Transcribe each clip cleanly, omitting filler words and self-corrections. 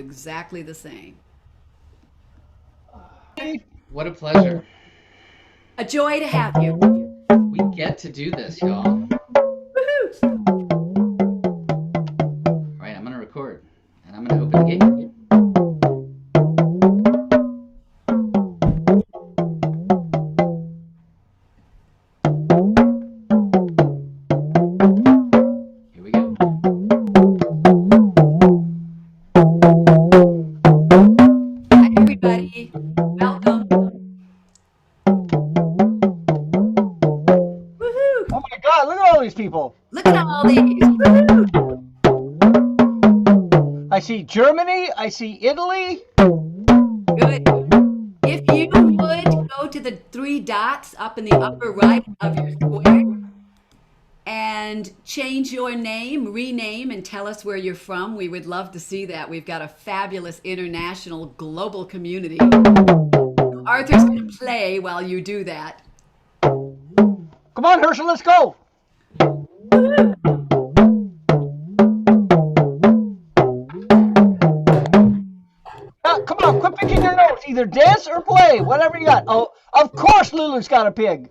exactly the same. What a pleasure. A joy to have you. We get to do this, y'all. Woohoo! All right, I'm going to record and I'm going to open the gate. Here we go. Hi, everybody. Welcome. Woohoo! Oh my God, look at all these people. Look at all these. Woohoo! I see Germany, I see Italy. Good. If you would go to the three dots up in the upper right of your square and change your name, rename, and tell us where you're from, we would love to see that. We've got a fabulous international global community. Arthur's going to play while you do that. Come on, Herschel, let's go. Come on, quit picking your nose. Either dance or play, whatever you got. Oh, of course Lulu's got a pig.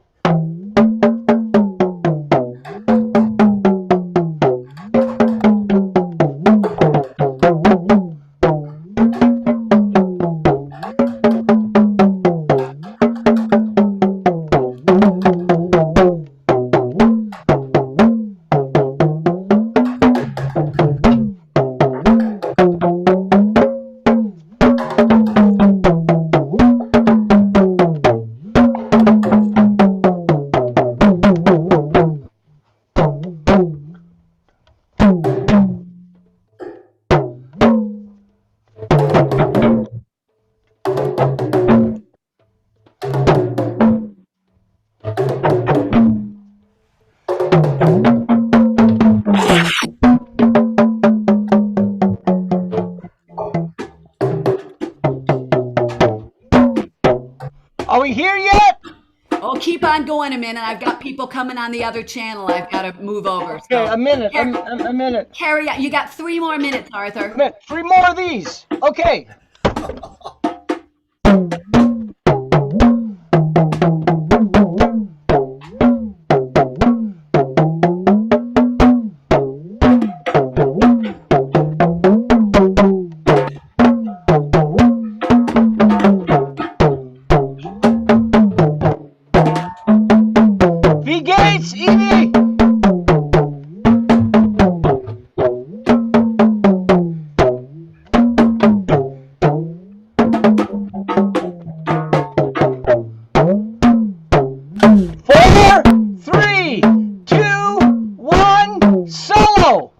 Are we here yet? Oh, keep on going a minute. I've got people coming on the other channel. I've got to move over. Okay, a minute, a minute. Carry on. You got 3 more minutes, Arthur. A minute. 3 more of these. Okay. V Gates, Evie. Four, three, two, one, solo.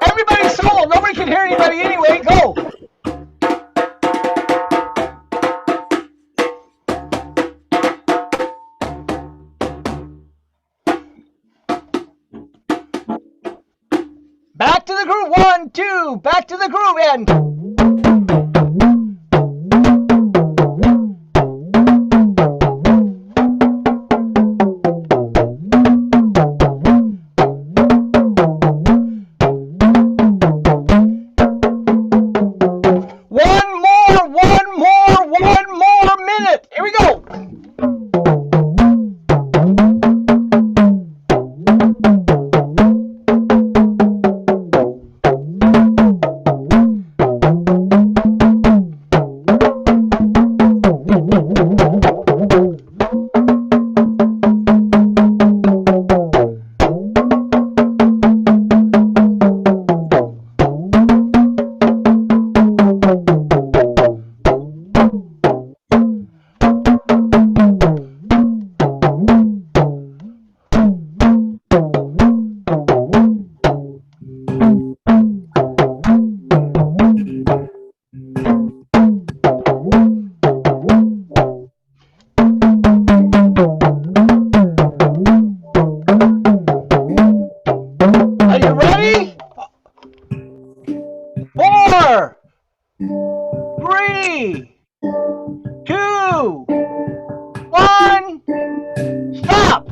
Everybody solo. Nobody can hear anybody anyway. Go. Back to the groove. 1, 2. Back to the groove. And one more minute. Here we go. Are you ready? 4, 3, 2, 1, stop.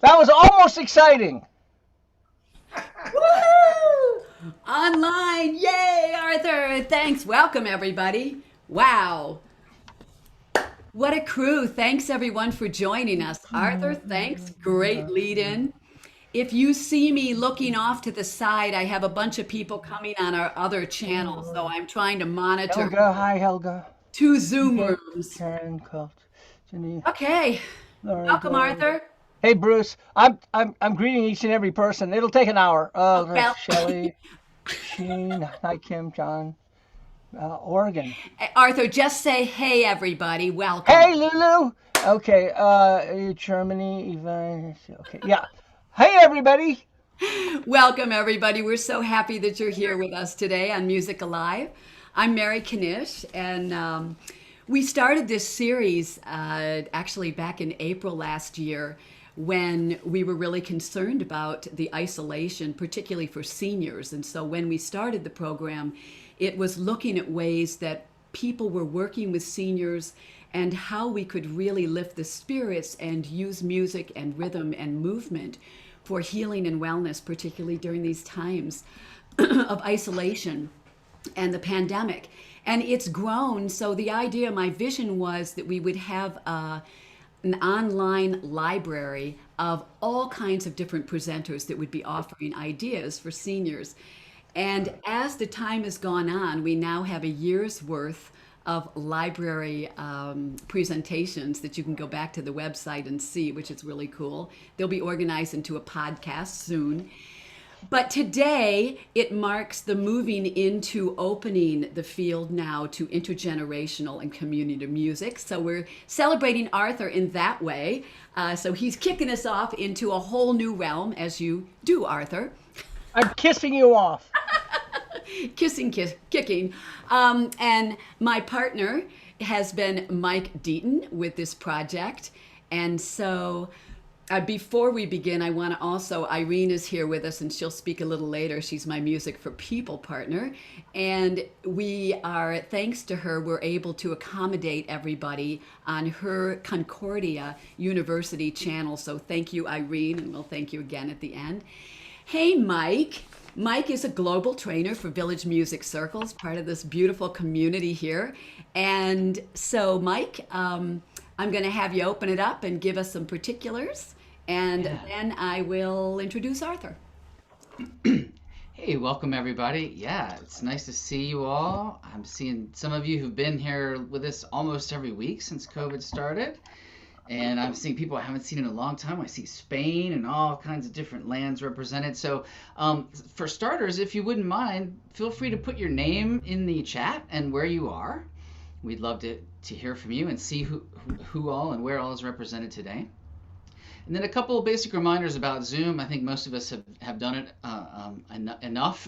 That was almost most exciting? Woo! Online. Yay, Arthur. Thanks. Welcome, everybody. Wow. What a crew. Thanks, everyone, for joining us. Arthur, thanks. Great lead in. If you see me looking off to the side, I have a bunch of people coming on our other channel. So I'm trying to monitor Helga, hi Helga. two Zoom Hey, rooms. Karen, Colt, Janine, Okay. Laurie, Welcome, Dory. Arthur. Hey Bruce, I'm greeting each and every person. It'll take an hour. Oh, well, Shelly, Sheen, hi Kim, John, Oregon. Arthur, just say, hey, everybody. Welcome. Hey Lulu. Okay, Germany, Ivan. Okay, yeah. Hey everybody. Welcome, everybody. We're so happy that you're here with us today on Music Alive. I'm Mary Knish, and we started this series actually back in April last year when we were really concerned about the isolation, particularly for seniors. And so when we started the program, it was looking at ways that people were working with seniors and how we could really lift the spirits and use music and rhythm and movement for healing and wellness, particularly during these times of isolation and the pandemic. And it's grown. So the idea, my vision was that we would have an online library of all kinds of different presenters that would be offering ideas for seniors. And as the time has gone on, we now have a year's worth of library presentations that you can go back to the website and see, which is really cool. They'll be organized into a podcast soon. But today, it marks the moving into opening the field now to intergenerational and community music. So we're celebrating Arthur in that way. So he's kicking us off into a whole new realm, as you do, Arthur. I'm kissing you off. Kicking. And my partner has been Mike Deaton with this project. And so before we begin, I want to also, Irene is here with us and she'll speak a little later. She's my Music for People partner. And we are, thanks to her, we're able to accommodate everybody on her Concordia University channel. So thank you, Irene, and we'll thank you again at the end. Hey, Mike. Mike is a global trainer for Village Music Circles, part of this beautiful community here. And so, Mike, I'm going to have you open it up and give us some particulars, and then I will introduce Arthur. Hey, welcome everybody. Yeah, it's nice to see you all. I'm seeing some of you who've been here with us almost every week since COVID started. And I'm seeing people I haven't seen in a long time. I see Spain and all kinds of different lands represented. So for starters, if you wouldn't mind, feel free to put your name in the chat and where you are. We'd love to hear from you and see who all and where all is represented today. And then a couple of basic reminders about Zoom. I think most of us have done it enough,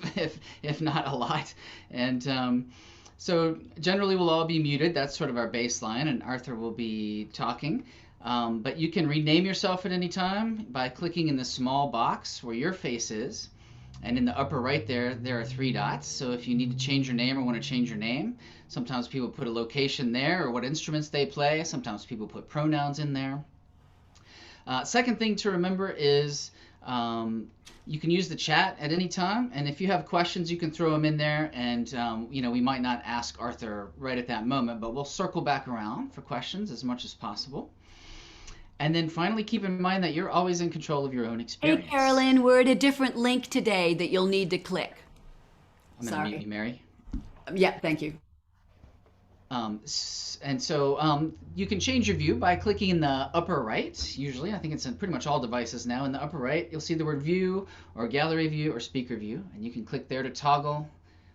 if not a lot. And so generally we'll all be muted. That's sort of our baseline, and Arthur will be talking. But you can rename yourself at any time by clicking in the small box where your face is. And in the upper right there are 3 dots. So if you need to change your name or want to change your name, sometimes people put a location there or what instruments they play. Sometimes people put pronouns in there. Second thing to remember is you can use the chat at any time. And if you have questions, you can throw them in there. And, we might not ask Arthur right at that moment, but we'll circle back around for questions as much as possible. And then finally, keep in mind that you're always in control of your own experience. Hey, Carolyn, we're at a different link today that you'll need to click. I'm going to mute you, Mary. Yeah, thank you. And so you can change your view by clicking in the upper right. Usually, I think it's in pretty much all devices now. In the upper right, you'll see the word view or gallery view or speaker view. And you can click there to toggle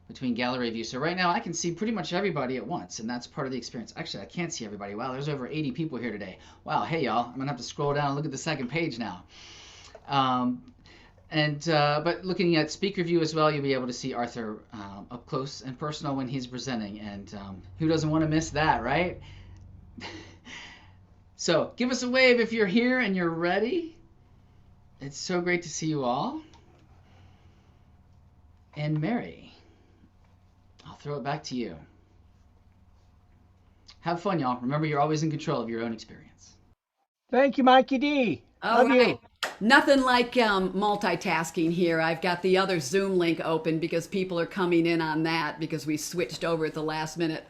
between gallery view. So right now I can see pretty much everybody at once, and that's part of the experience. Actually, I can't see everybody. Wow, there's over 80 people here today. Wow, hey y'all, I'm gonna have to scroll down and look at the second page now. But looking at speaker view as well, you'll be able to see Arthur up close and personal when he's presenting, and who doesn't want to miss that, right? So give us a wave if you're here and you're ready. It's so great to see you all. And Mary, I'll throw it back to you. Have fun, y'all. Remember, you're always in control of your own experience. Thank you, Mikey D. All Love right. you. Nothing like multitasking here. I've got the other Zoom link open because people are coming in on that because we switched over at the last minute.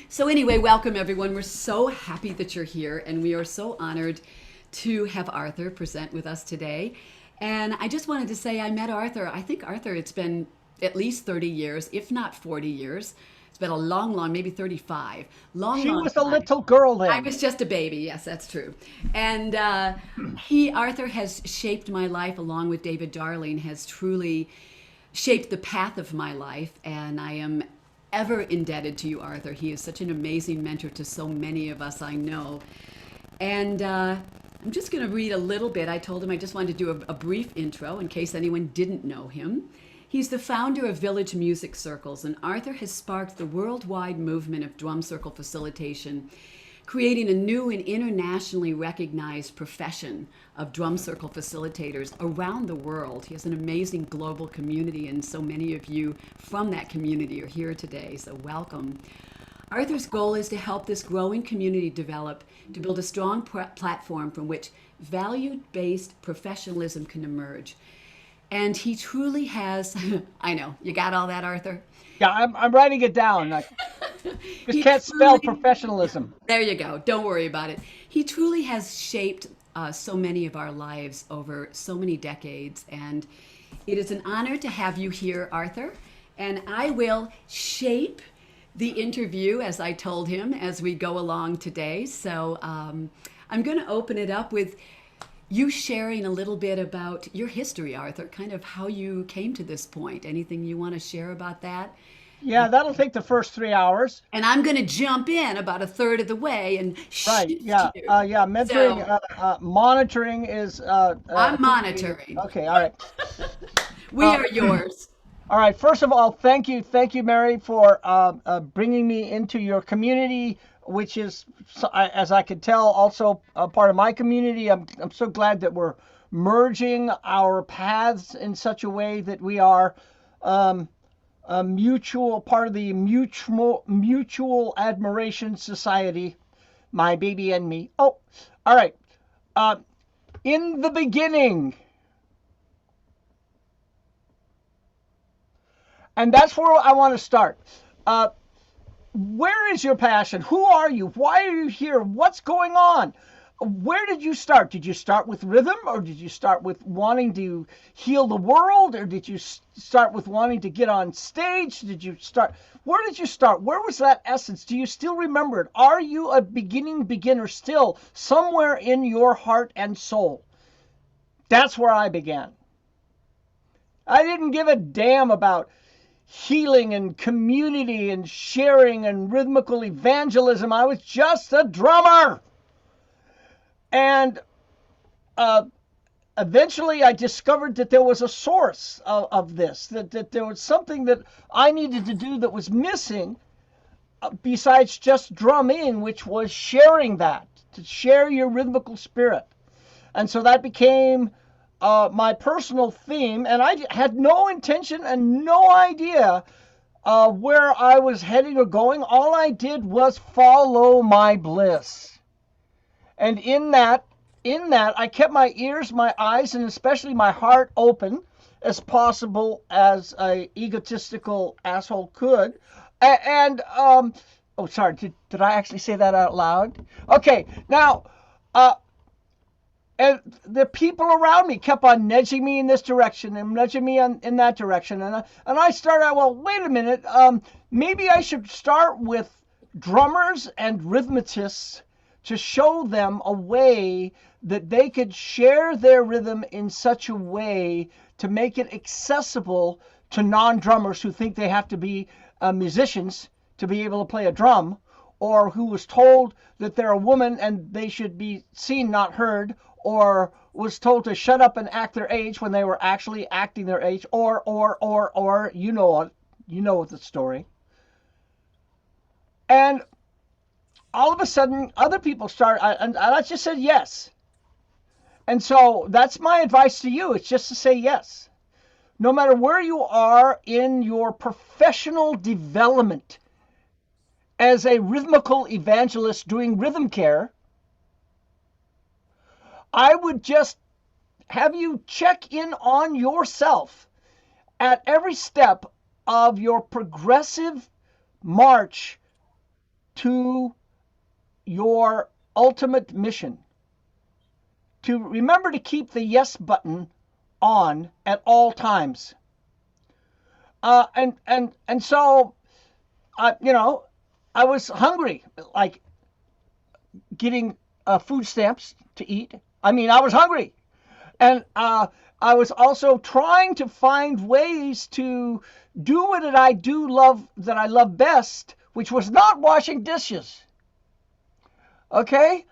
So, anyway, welcome everyone. We're so happy that you're here, and we are so honored to have Arthur present with us today. And I just wanted to say I met Arthur. I think Arthur, it's been at least 30 years, if not 40 years. It's been a long, maybe 35. She Long was a time. little girl I then. was just a baby. Yes, that's true. And Arthur has shaped my life along with David Darling, has truly shaped the path of my life. And I am ever indebted to you, Arthur. He is such an amazing mentor to so many of us I know. And I'm just going to read a little bit. I told him I just wanted to do a brief intro in case anyone didn't know him. He's the founder of Village Music Circles, and Arthur has sparked the worldwide movement of drum circle facilitation, creating a new and internationally recognized profession of drum circle facilitators around the world. He has an amazing global community, and so many of you from that community are here today, so welcome. Arthur's goal is to help this growing community develop, to build a strong platform from which value-based professionalism can emerge. And he truly has, I know, you got all that, Arthur? Yeah, I'm writing it down. I just He can't spell truly- professionalism. There you go. Don't worry about it. He truly has shaped so many of our lives over so many decades. And it is an honor to have you here, Arthur. And I will shape the interview, as I told him, as we go along today. So I'm going to open it up with you sharing a little bit about your history, Arthur, kind of how you came to this point. Anything you want to share about that? Yeah, that'll take the first 3 hours. And I'm going to jump in about a third of the way and Right. shift Yeah. you. Yeah. Mentoring, monitoring is. I'm monitoring. Okay. All right. We are yours. All right. First of all, thank you, Mary, for bringing me into your community, which is, as I could tell, also a part of my community. I'm so glad that we're merging our paths in such a way that we are a mutual part of the mutual admiration society, my baby and me. Oh, all right. In the beginning. And that's where I want to start. Where is your passion? Who are you? Why are you here? What's going on? Where did you start? Did you start with rhythm, or did you start with wanting to heal the world, or did you start with wanting to get on stage? Where did you start? Where was that essence? Do you still remember it? Are you a beginner still somewhere in your heart and soul? That's where I began. I didn't give a damn about healing and community and sharing and rhythmical evangelism. I was just a drummer. And eventually I discovered that there was a source of this, that there was something that I needed to do that was missing besides just drumming, which was sharing that, to share your rhythmical spirit. And so that became my personal theme, and I had no intention and no idea where I was heading or going. All I did was follow my bliss. And in that, I kept my ears, my eyes, and especially my heart open as possible as a egotistical asshole could. And oh, sorry, did I actually say that out loud? Okay, now, and the people around me kept on nudging me in this direction and nudging me in that direction. And I started out, well, wait a minute, maybe I should start with drummers and rhythmists to show them a way that they could share their rhythm in such a way to make it accessible to non-drummers who think they have to be musicians to be able to play a drum, or who was told that they're a woman and they should be seen, not heard, or was told to shut up and act their age when they were actually acting their age, or you know the story. And all of a sudden, other people started, and I just said yes. And so that's my advice to you. It's just to say yes. No matter where you are in your professional development as a rhythmical evangelist doing rhythm care, I would just have you check in on yourself at every step of your progressive march to your ultimate mission? To remember to keep the yes button on at all times. And so, you know, I was hungry, like getting food stamps to eat. I mean, I was hungry, and I was also trying to find ways to do what I do love, that I love best, which was not washing dishes. Okay,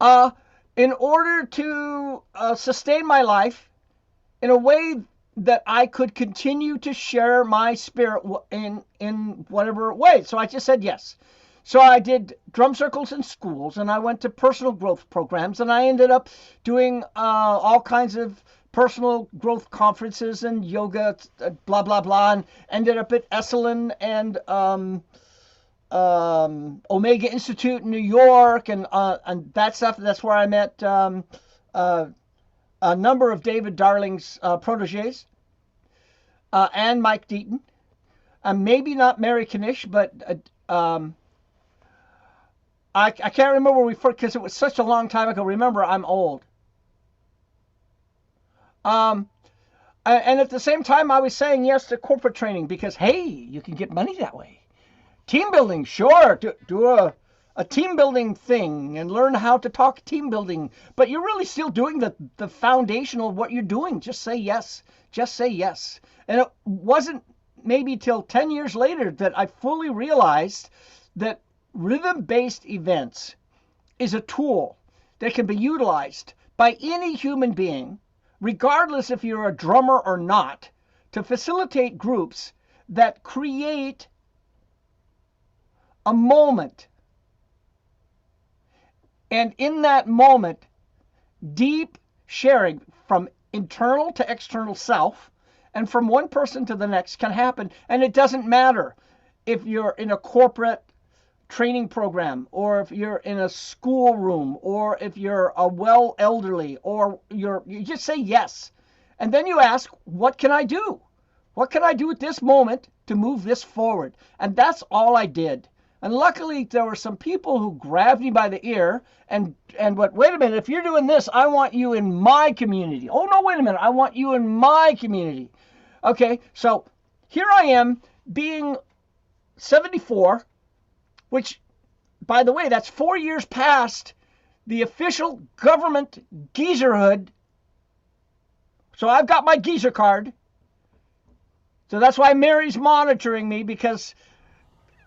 uh, in order to sustain my life in a way that I could continue to share my spirit in whatever way. So I just said yes. So I did drum circles in schools, and I went to personal growth programs, and I ended up doing all kinds of personal growth conferences and yoga, blah blah blah, and ended up at Esalen and Omega Institute in New York, and that stuff. That's where I met a number of David Darling's proteges, and Mike Deaton. Maybe not Mary Kanish, but I can't remember where we first, because it was such a long time ago. Remember, I'm old. And at the same time, I was saying yes to corporate training because, hey, you can get money that way. Team building, sure. Do a team building thing and learn how to talk team building. But you're really still doing the foundational of what you're doing. Just say yes. Just say yes. And it wasn't maybe till 10 years later that I fully realized that rhythm-based events is a tool that can be utilized by any human being, regardless if you're a drummer or not, to facilitate groups that create a moment. And in that moment, deep sharing from internal to external self and from one person to the next can happen. And it doesn't matter if you're in a corporate training program, or if you're in a school room, or if you're a well elderly, or you just say yes. And then you ask, what can I do? What can I do at this moment to move this forward? And that's all I did. And luckily, there were some people who grabbed me by the ear and wait a minute, if you're doing this, I want you in my community. Oh, no, wait a minute, I want you in my community. Okay, so here I am being 74, which, by the way, that's 4 years past the official government geezerhood. So I've got my geezer card. So that's why Mary's monitoring me, because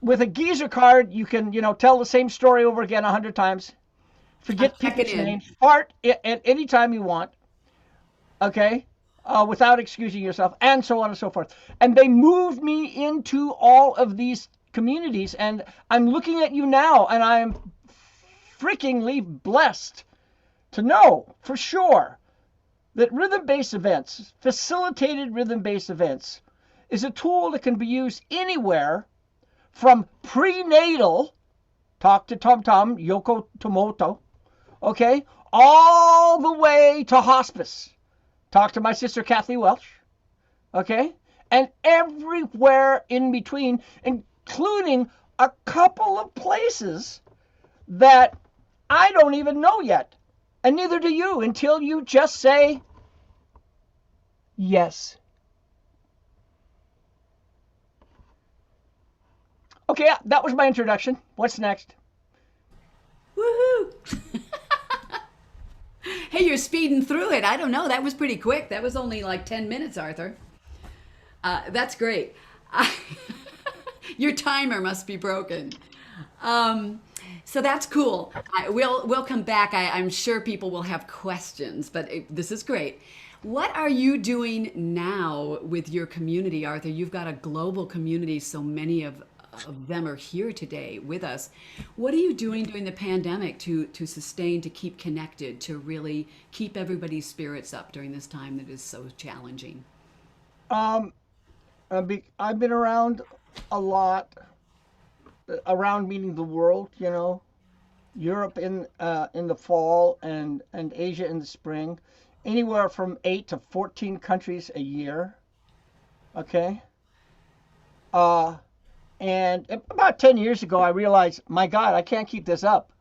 with a geezer card, you can, tell the same story over again 100 times. Forget people's names. Fart at any time you want. Okay? Without excusing yourself, and so on and so forth. And they moved me into all of these communities, and I'm looking at you now, and I'm freakingly blessed to know for sure that rhythm-based events, facilitated rhythm-based events, is a tool that can be used anywhere from prenatal, talk to Tom Tom, Yoko Tomoto, okay, all the way to hospice, talk to my sister Kathy Welch, okay, and everywhere in between, including a couple of places that I don't even know yet, and neither do you, until you just say yes. Okay, that was my introduction. What's next? Woohoo! Hey, you're speeding through it. I don't know. That was pretty quick. That was only like 10 minutes, Arthur. That's great. Your timer must be broken. So that's cool. We'll come back. I'm sure people will have questions, but this is great. What are you doing now with your community, Arthur? You've got a global community, so many of them are here today with us. What are you doing during the pandemic to sustain, to keep connected, to really keep everybody's spirits up during this time that is so challenging? I've been around a lot, around meaning the world, Europe in the fall and Asia in the spring. anywhere from 8 to 14 countries a year. Okay. Uh, and about 10 years ago, I realized, my God, I can't keep this up.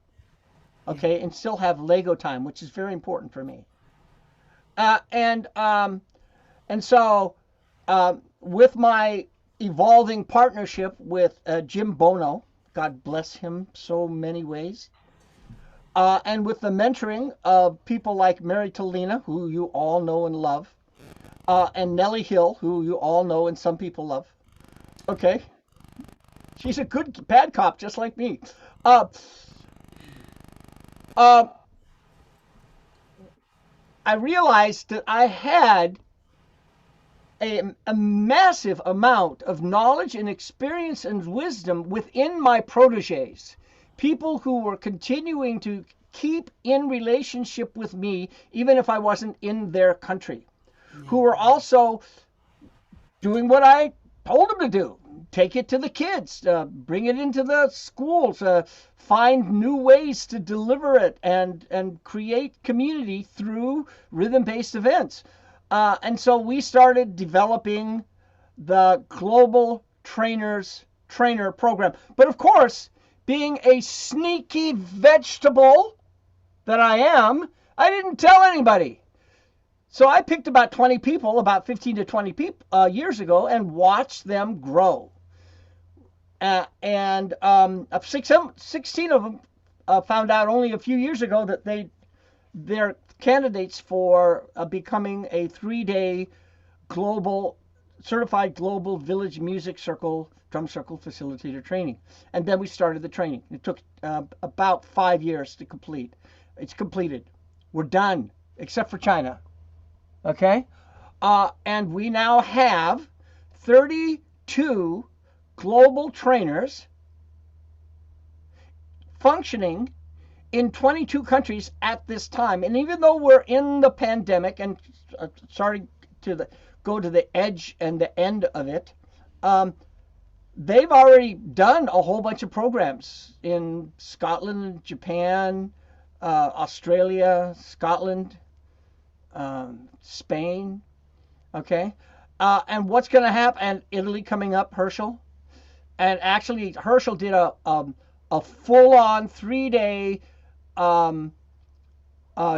Yeah. Okay. And still have Lego time, which is very important for me. And so, with my evolving partnership with Jim Bono, God bless him so many ways, and with the mentoring of people like Mary Tolina, who you all know and love, and Nellie Hill, who you all know and some people love. Okay, she's a good bad cop, just like me. Uh, uh, I realized that I had a massive amount of knowledge and experience and wisdom within my proteges, people who were continuing to keep in relationship with me even if I wasn't in their country, who Yeah. were also doing what I told them to do. Take it to the kids, bring it into the schools, find new ways to deliver it, and create community through rhythm-based events. And so we started developing the Global Trainer Program. But of course, being a sneaky vegetable that I am, I didn't tell anybody. So I picked about 20 people, about 15 to 20 people years ago, and watched them grow. And 16 of them found out only a few years ago that they're candidates for becoming a 3-day global certified global village music circle drum circle facilitator training. And then we started the training. It took about 5 years to complete. It's completed. We're done, except for China. Okay? And we now have 32 global trainers functioning in 22 countries at this time. And even though we're in the pandemic and starting to go to the edge and the end of it, they've already done a whole bunch of programs in Scotland, Japan, Australia, Scotland, Spain. Okay. And what's going to happen? And Italy coming up, Herschel. And actually, Herschel did a full-on 3-day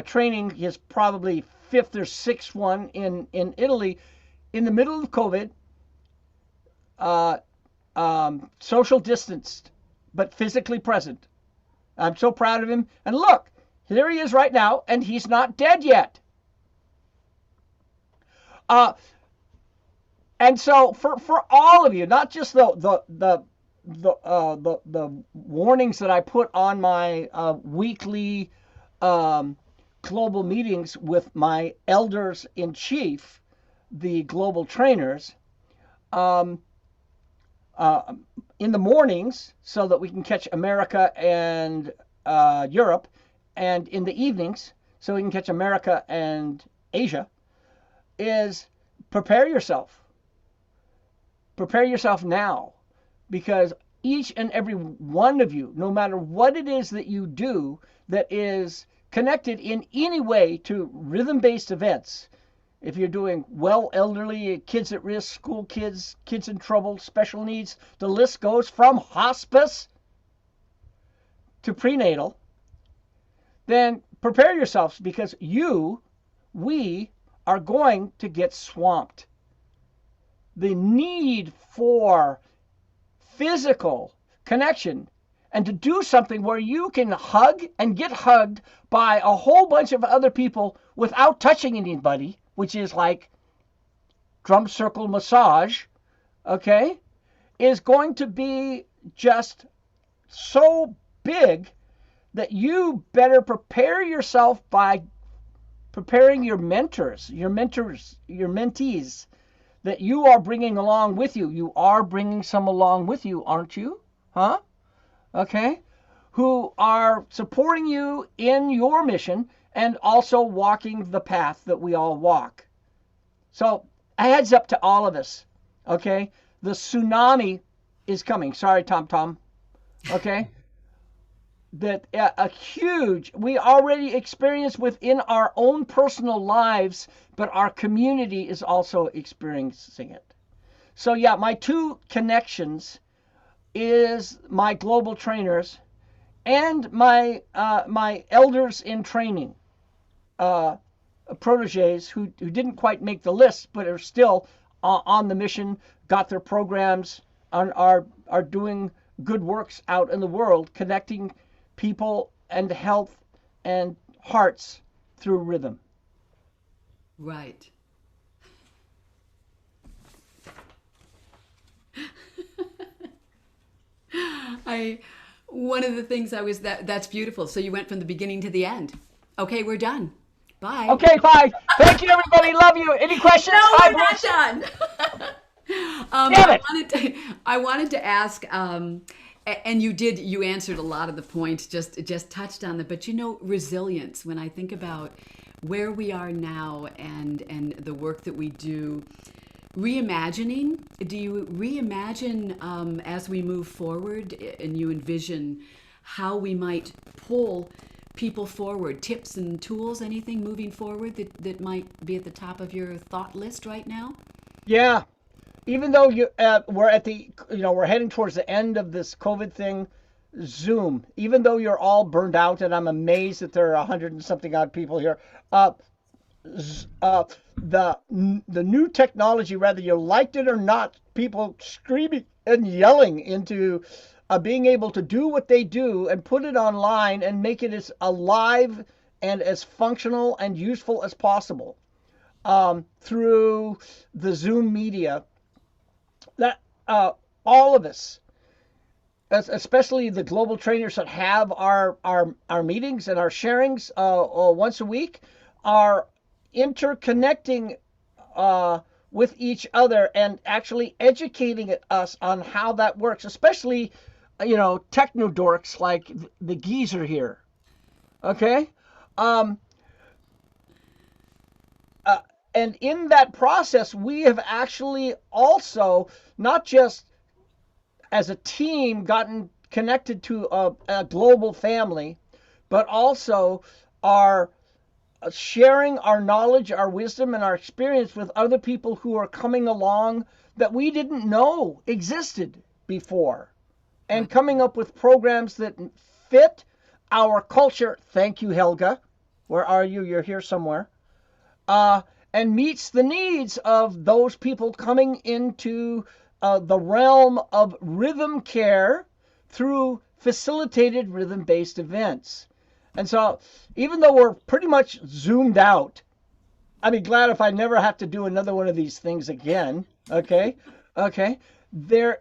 training, his probably fifth or sixth one in Italy, in the middle of COVID, social distanced, but physically present. I'm so proud of him. And look, here he is right now, and he's not dead yet. And so for all of you, not just the warnings that I put on my weekly global meetings with my elders in chief, the global trainers, um, in the mornings so that we can catch America and Europe, and in the evenings so we can catch America and Asia, is prepare yourself. Prepare yourself now, because each and every one of you, no matter what it is that you do that is connected in any way to rhythm-based events, if you're doing well elderly, kids at risk, school kids, kids in trouble, special needs, the list goes from hospice to prenatal, then prepare yourselves, because we are going to get swamped. The need for physical connection and to do something where you can hug and get hugged by a whole bunch of other people without touching anybody, which is like drum circle massage, okay, is going to be just so big that you better prepare yourself by preparing your mentees that you are bringing along with you. You are bringing some along with you, aren't you? Huh? Okay? Who are supporting you in your mission and also walking the path that we all walk. So, a heads up to all of us. Okay? The tsunami is coming. Sorry, Tom Tom. Okay? that a huge we already experience within our own personal lives, but our community is also experiencing it. So yeah, my two connections is my global trainers and my elders in training, uh, proteges who didn't quite make the list, but are still on the mission, got their programs, are doing good works out in the world, connecting people and health and hearts through rhythm. Right. I one of the things I was that's beautiful. So you went from the beginning to the end. Okay, we're done. Bye. Okay, bye. Thank you, everybody. Love you. Any questions? No, Hi, we're not Bruce. done. Damn it. I wanted to ask, and you answered a lot of the points, just touched on them. But resilience. When I think about where we are now and the work that we do, reimagining. Do you reimagine as we move forward, and you envision how we might pull people forward? Tips and tools, anything moving forward that might be at the top of your thought list right now? Yeah. Even though we're at we're heading towards the end of this COVID thing, Zoom. Even though you're all burned out, and I'm amazed that there are 100 and something odd people here. The new technology, whether you liked it or not, people screaming and yelling into being able to do what they do and put it online and make it as alive and as functional and useful as possible through the Zoom media. That all of us, especially the global trainers that have our meetings and our sharings once a week, are interconnecting with each other and actually educating us on how that works, especially techno dorks like the geezer here. Okay. um, and in that process we have actually also not just as a team gotten connected to a global family, but also are sharing our knowledge, our wisdom, and our experience with other people who are coming along that we didn't know existed before, and coming up with programs that fit our culture. Thank you, Helga. Where are you? You're here somewhere. And meets the needs of those people coming into the realm of rhythm care through facilitated rhythm-based events. And so, even though we're pretty much zoomed out, I'd be glad if I never have to do another one of these things again. Okay, okay. There,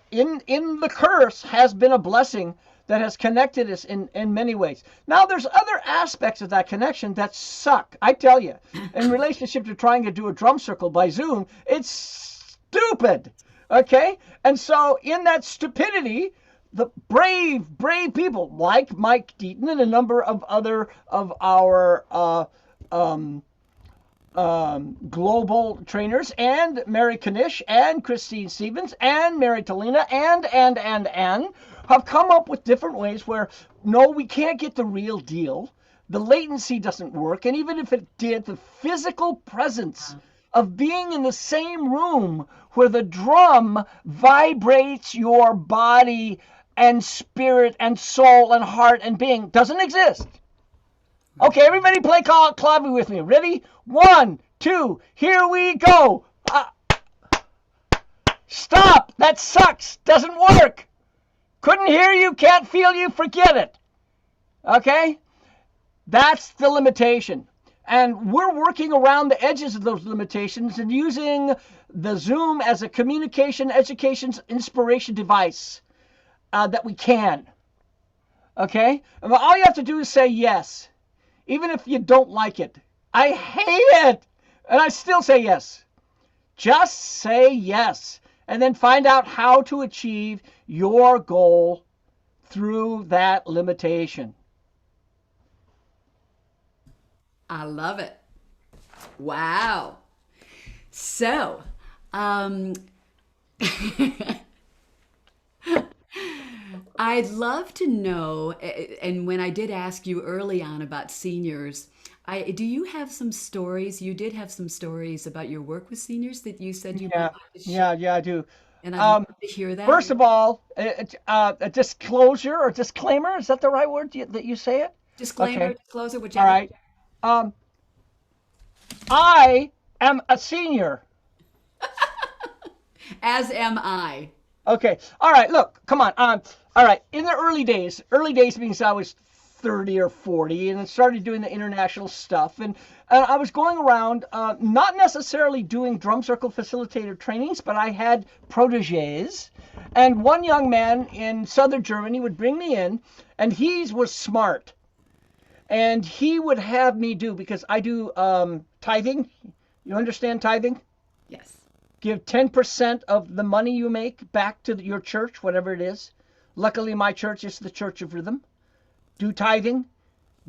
in the curse has been a blessing that has connected us in many ways. Now, there's other aspects of that connection that suck. I tell you, in relationship to trying to do a drum circle by Zoom, it's stupid. Okay, and so in that stupidity, the brave people like Mike Deaton and a number of other of our global trainers, and Mary Kanish and Christine Stevens and Mary Talina and have come up with different ways where, no, we can't get the real deal. The latency doesn't work. And even if it did, the physical presence of being in the same room where the drum vibrates your body and spirit and soul and heart and being doesn't exist. Okay, everybody play clavi with me. Ready? 1, 2, here we go. Stop. That sucks. Doesn't work. Couldn't hear you, can't feel you, forget it. Okay? That's the limitation. And we're working around the edges of those limitations and using the Zoom as a communication, education, inspiration device that we can. Okay? And all you have to do is say yes, even if you don't like it. I hate it, and I still say yes. Just say yes, and then find out how to achieve your goal through that limitation. I love it. Wow. So, I'd love to know, and when I did ask you early on about seniors, do you have some stories? You did have some stories about your work with seniors that you said you Yeah, wanted to share, yeah, I do. and I'd love Um, to hear that. First of all, a disclosure or disclaimer, is that the right word that you say it? Disclaimer, Okay, disclosure, all whichever. right. Um, I am a senior. As am I. Okay, all right, look, come on. All right, in the early days means I was 30 or 40 and I started doing the international stuff. And I was going around, not necessarily doing drum circle facilitator trainings, but I had proteges. And one young man in southern Germany would bring me in, and he was smart. And he would have me do, because I do tithing. You understand tithing? Yes. Give 10% of the money you make back to your church, whatever it is. Luckily, my church is the Church of Rhythm. Do tithing.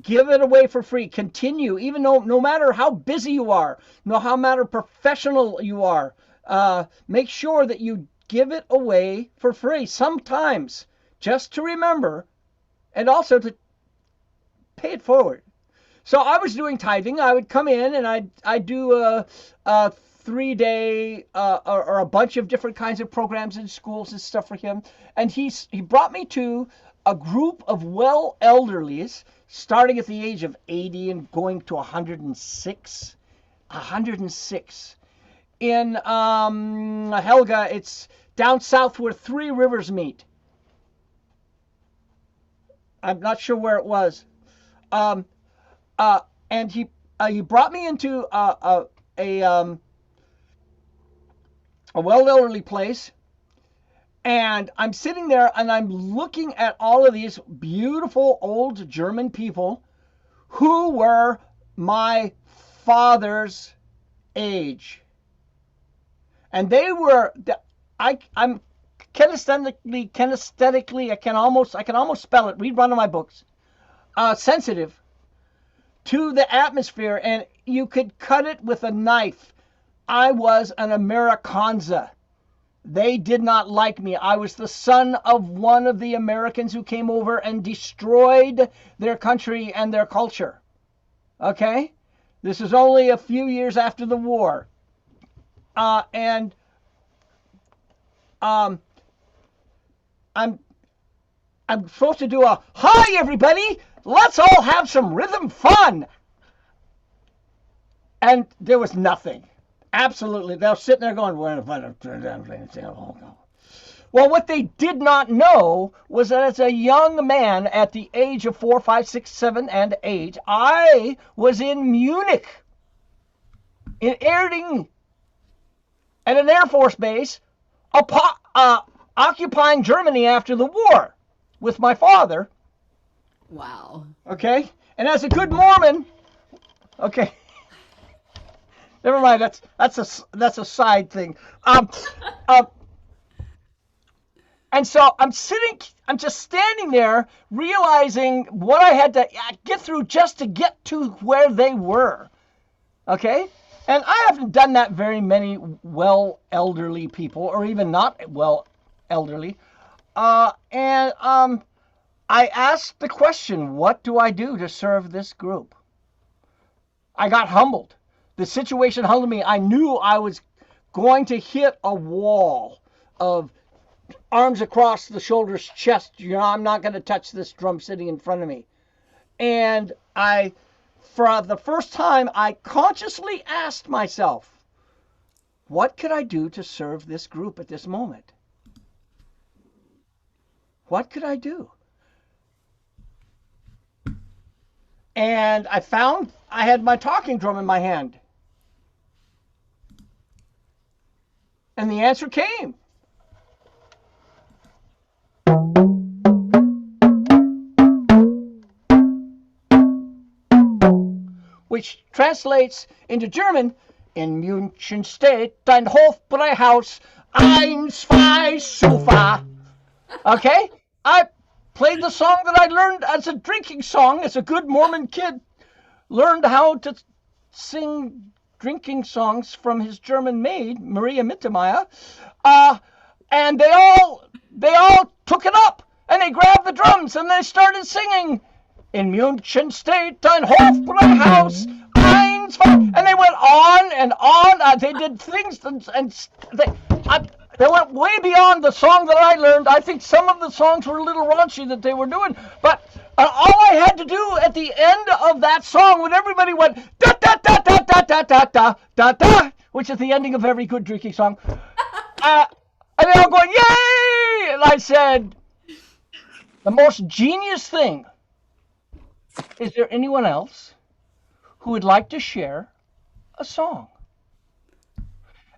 Give it away for free. Continue, even though no matter how busy you are, no matter professional you are, make sure that you give it away for free. Sometimes, just to remember, and also to pay it forward. So I was doing tithing. I would come in and I'd do a 3 day or a bunch of different kinds of programs in schools and stuff for him. And he brought me to a group of well elderlies, starting at the age of 80 and going to 106. 106 in Helga. It's down south where Three Rivers meet. I'm not sure where it was. Um, and he brought me into a well elderly place, and I'm sitting there and I'm looking at all of these beautiful old German people who were my father's age, and they were I'm kinesthetically I can almost spell it. Read one of my books. Sensitive to the atmosphere, and you could cut it with a knife. I was an Americanza. They did not like me. I was the son of one of the Americans who came over and destroyed their country and their culture. Okay? This is only a few years after the war. And I'm supposed to do a, hi everybody, let's all have some rhythm fun. And there was nothing. Absolutely. They were sitting there going, well, what they did not know was that as a young man at the age of 4, 5, 6, 7, and 8, I was in Munich, in Erding, at an Air Force base, occupying Germany after the war with my father. Wow. Okay? And as a good Mormon, okay, never mind. That's a side thing. And so I'm just standing there, realizing what I had to get through just to get to where they were. Okay, and I haven't done that very many well elderly people, or even not well elderly. And I asked the question, what do I do to serve this group? I got humbled. The situation humbled me. I knew I was going to hit a wall of arms across the shoulders, chest. I'm not going to touch this drum sitting in front of me. And for the first time, I consciously asked myself, what could I do to serve this group at this moment? What could I do? And I found I had my talking drum in my hand. And the answer came. Which translates into German, in München steht ein Hofbräuhaus, 1, 2, Sofa. Okay? I played the song that I learned as a drinking song, as a good Mormon kid. Learned how to sing drinking songs from his German maid, Maria Mittermeier. And they all took it up. And they grabbed the drums and they started singing. In München State, ein Hofbräuhaus, eins, zwei, and they went on and on. They did things, and they went way beyond the song that I learned. I think some of the songs were a little raunchy that they were doing, but all I had to do at the end of that song, when everybody went da da da da da da da da da da, which is the ending of every good drinking song, and they all going yay, and I said, the most genius thing. Is there anyone else who would like to share a song?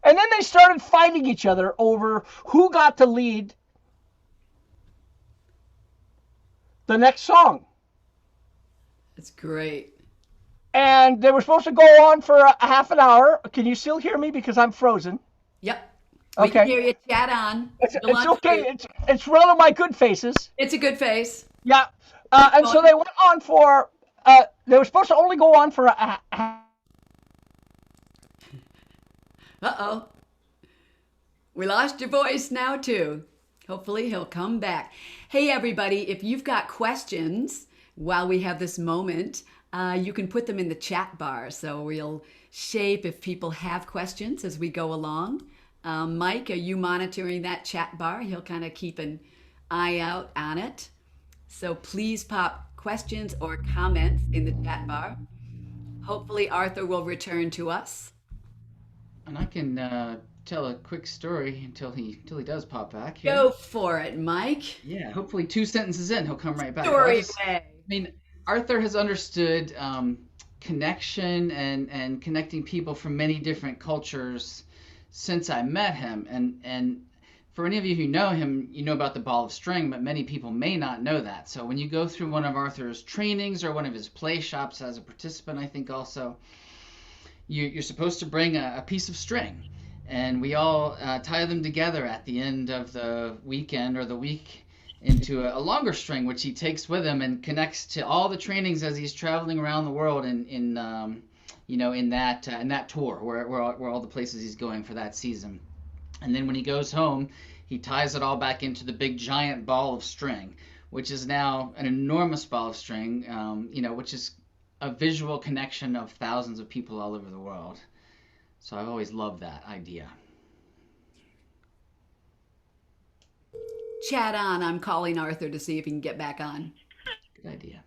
And then they started fighting each other over who got to lead the next song. That's great. And they were supposed to go on for a half an hour. Can you still hear me? Because I'm frozen. Yep. We Okay. can hear you. Chat on. It's okay. It's one of my good faces. It's a good face. Yeah. And so they went on for, they were supposed to only go on for a Uh-oh. We lost your voice now, too. Hopefully he'll come back. Hey, everybody, if you've got questions while we have this moment, you can put them in the chat bar. So we'll shape if people have questions as we go along. Mike, are you monitoring that chat bar? He'll kind of keep an eye out on it. So please pop questions or comments in the chat bar. Hopefully Arthur will return to us. And I can tell a quick story until he does pop back here. Go for it, Mike. Yeah, hopefully 2 sentences in, he'll come right back. Story I mean, Arthur has understood connection and connecting people from many different cultures since I met him. And for any of you who know him, you know about the ball of string, but many people may not know that. So when you go through one of Arthur's trainings or one of his play shops as a participant, I think also, you're supposed to bring a piece of string. And we all tie them together at the end of the weekend or the week into a longer string, which he takes with him and connects to all the trainings as he's traveling around the world in that tour where all the places he's going for that season. And then when he goes home, he ties it all back into the big giant ball of string, which is now an enormous ball of string, which is a visual connection of thousands of people all over the world. So I've always loved that idea. Chat on. I'm calling Arthur to see if he can get back on. Good idea.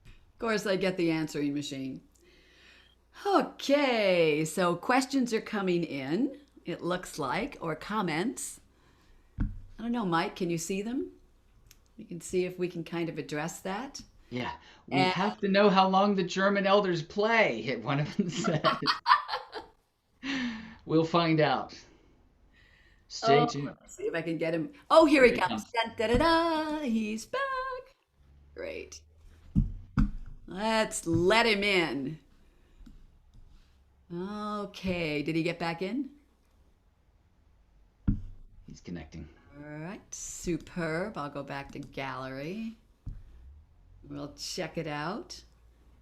Of course, I get the answering machine. Okay, so questions are coming in, it looks like, or comments. I don't know, Mike, can you see them? We can see if we can kind of address that. Yeah, we have to know how long the German elders play, one of them said. We'll find out. Stay tuned. Let's see if I can get him. Oh, here he comes. Da-da-da, he's back. Great. Let's let him in. Okay, did he get back in? He's connecting. All right, superb. I'll go back to gallery. We'll check it out.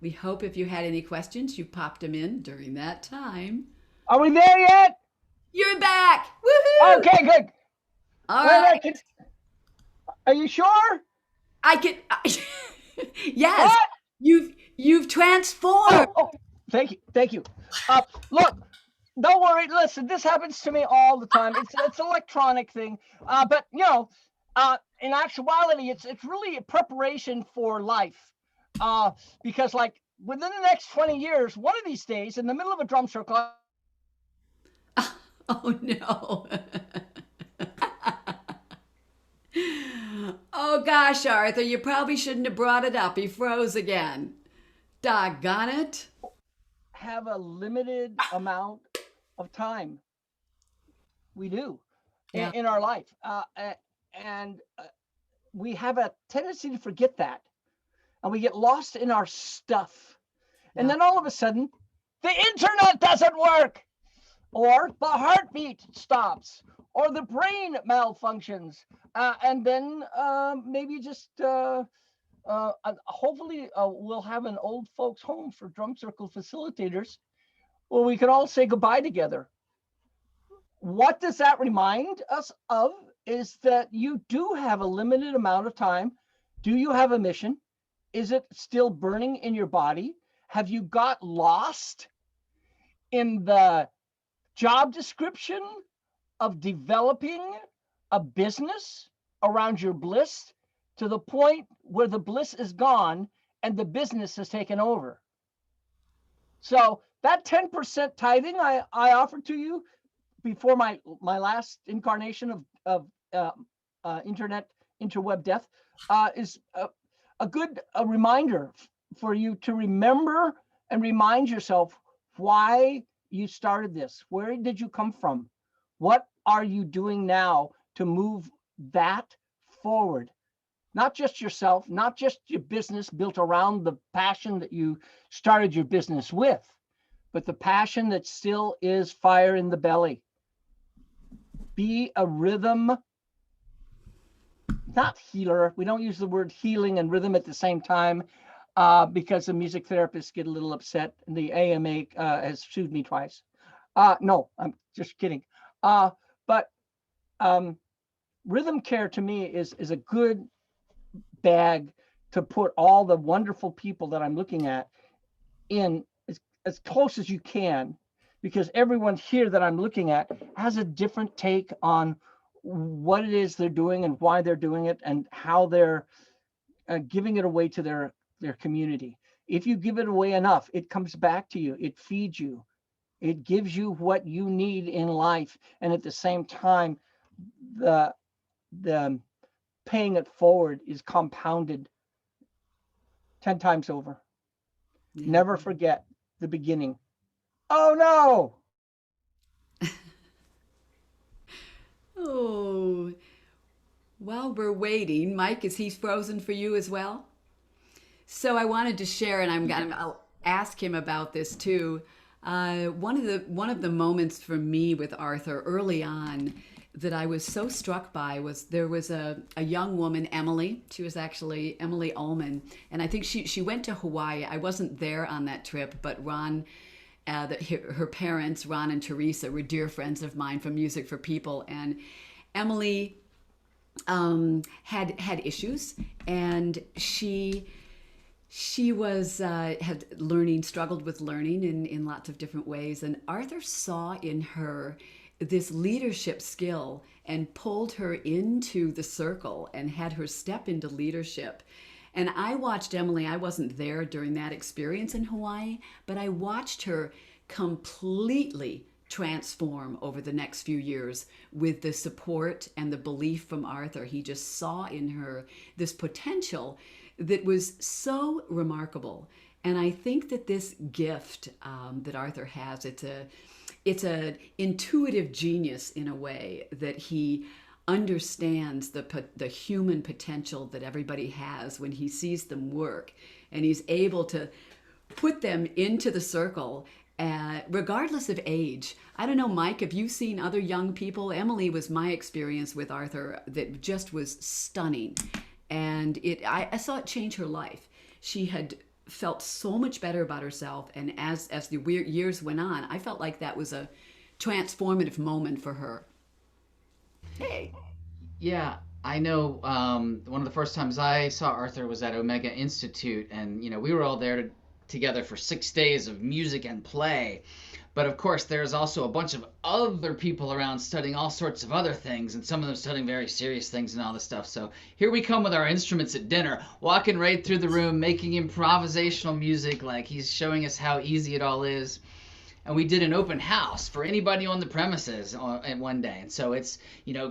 We hope if you had any questions, you popped them in during that time. Are we there yet? You're back! Woohoo! Okay, good. All right. Are you sure? I can. Yes. What? You've transformed. Oh, thank you. Look, don't worry. Listen, this happens to me all the time. It's an electronic thing. But in actuality, it's really a preparation for life. Because like within the next 20 years, one of these days, in the middle of a drum circle. Oh no. Oh gosh, Arthur, you probably shouldn't have brought it up. He froze again. Doggone it. Have a limited amount of time. We do in our life. And we have a tendency to forget that. And we get lost in our stuff. And then all of a sudden, the internet doesn't work. Or the heartbeat stops. Or the brain malfunctions. And then maybe just hopefully we'll have an old folks home for drum circle facilitators where we can all say goodbye together. What does that remind us of? is that you do have a limited amount of time. Do you have a mission? Is it still burning in your body? Have you got lost in the job description of developing a business around your bliss to the point where the bliss is gone and the business has taken over? So that 10% tithing I offered to you before my last incarnation of internet interweb death is a good reminder for you to remember and remind yourself why you started this. Where did you come from? What are you doing now to move that forward? Not just yourself, not just your business built around the passion that you started your business with, but the passion that still is fire in the belly. Be a rhythm, not healer. We don't use the word healing and rhythm at the same time because the music therapists get a little upset. And the AMA has sued me twice. No, I'm just kidding. But rhythm care to me is a good bag to put all the wonderful people that I'm looking at in as close as you can, because everyone here that I'm looking at has a different take on what it is they're doing and why they're doing it and how they're giving it away to their community. If you give it away enough, it comes back to you. It feeds you. It gives you what you need in life. And at the same time, the paying it forward is compounded 10 times over. Yeah. Never forget the beginning. Oh no! Oh, while we're waiting, Mike, is he frozen for you as well? So I wanted to share, and I'll ask him about this too. One of the moments for me with Arthur early on that I was so struck by was there was a young woman, Emily. She was actually Emily Ullman, and I think she went to Hawaii. I wasn't there on that trip, but Ron, her parents, Ron and Teresa, were dear friends of mine from Music for People, and Emily had issues, and she was had struggled with learning in lots of different ways, and Arthur saw in her this leadership skill and pulled her into the circle and had her step into leadership. And I watched Emily. I wasn't there during that experience in Hawaii, but I watched her completely transform over the next few years with the support and the belief from Arthur. He just saw in her this potential that was so remarkable. And I think that this gift that Arthur has, it's an intuitive genius in a way that he understands the human potential that everybody has when he sees them work, and he's able to put them into the circle regardless of age. I don't know, Mike, have you seen other young people? Emily was my experience with Arthur that just was stunning, and I saw it change her life. She had felt so much better about herself, and as the years went on, I felt like that was a transformative moment for her. Hey. Yeah, I know. One of the first times I saw Arthur was at Omega Institute, and we were all there together for 6 days of music and play. But of course, there's also a bunch of other people around studying all sorts of other things, and some of them studying very serious things and all this stuff. So here we come with our instruments at dinner, walking right through the room, making improvisational music, like he's showing us how easy it all is. And we did an open house for anybody on the premises on one day. And so it's,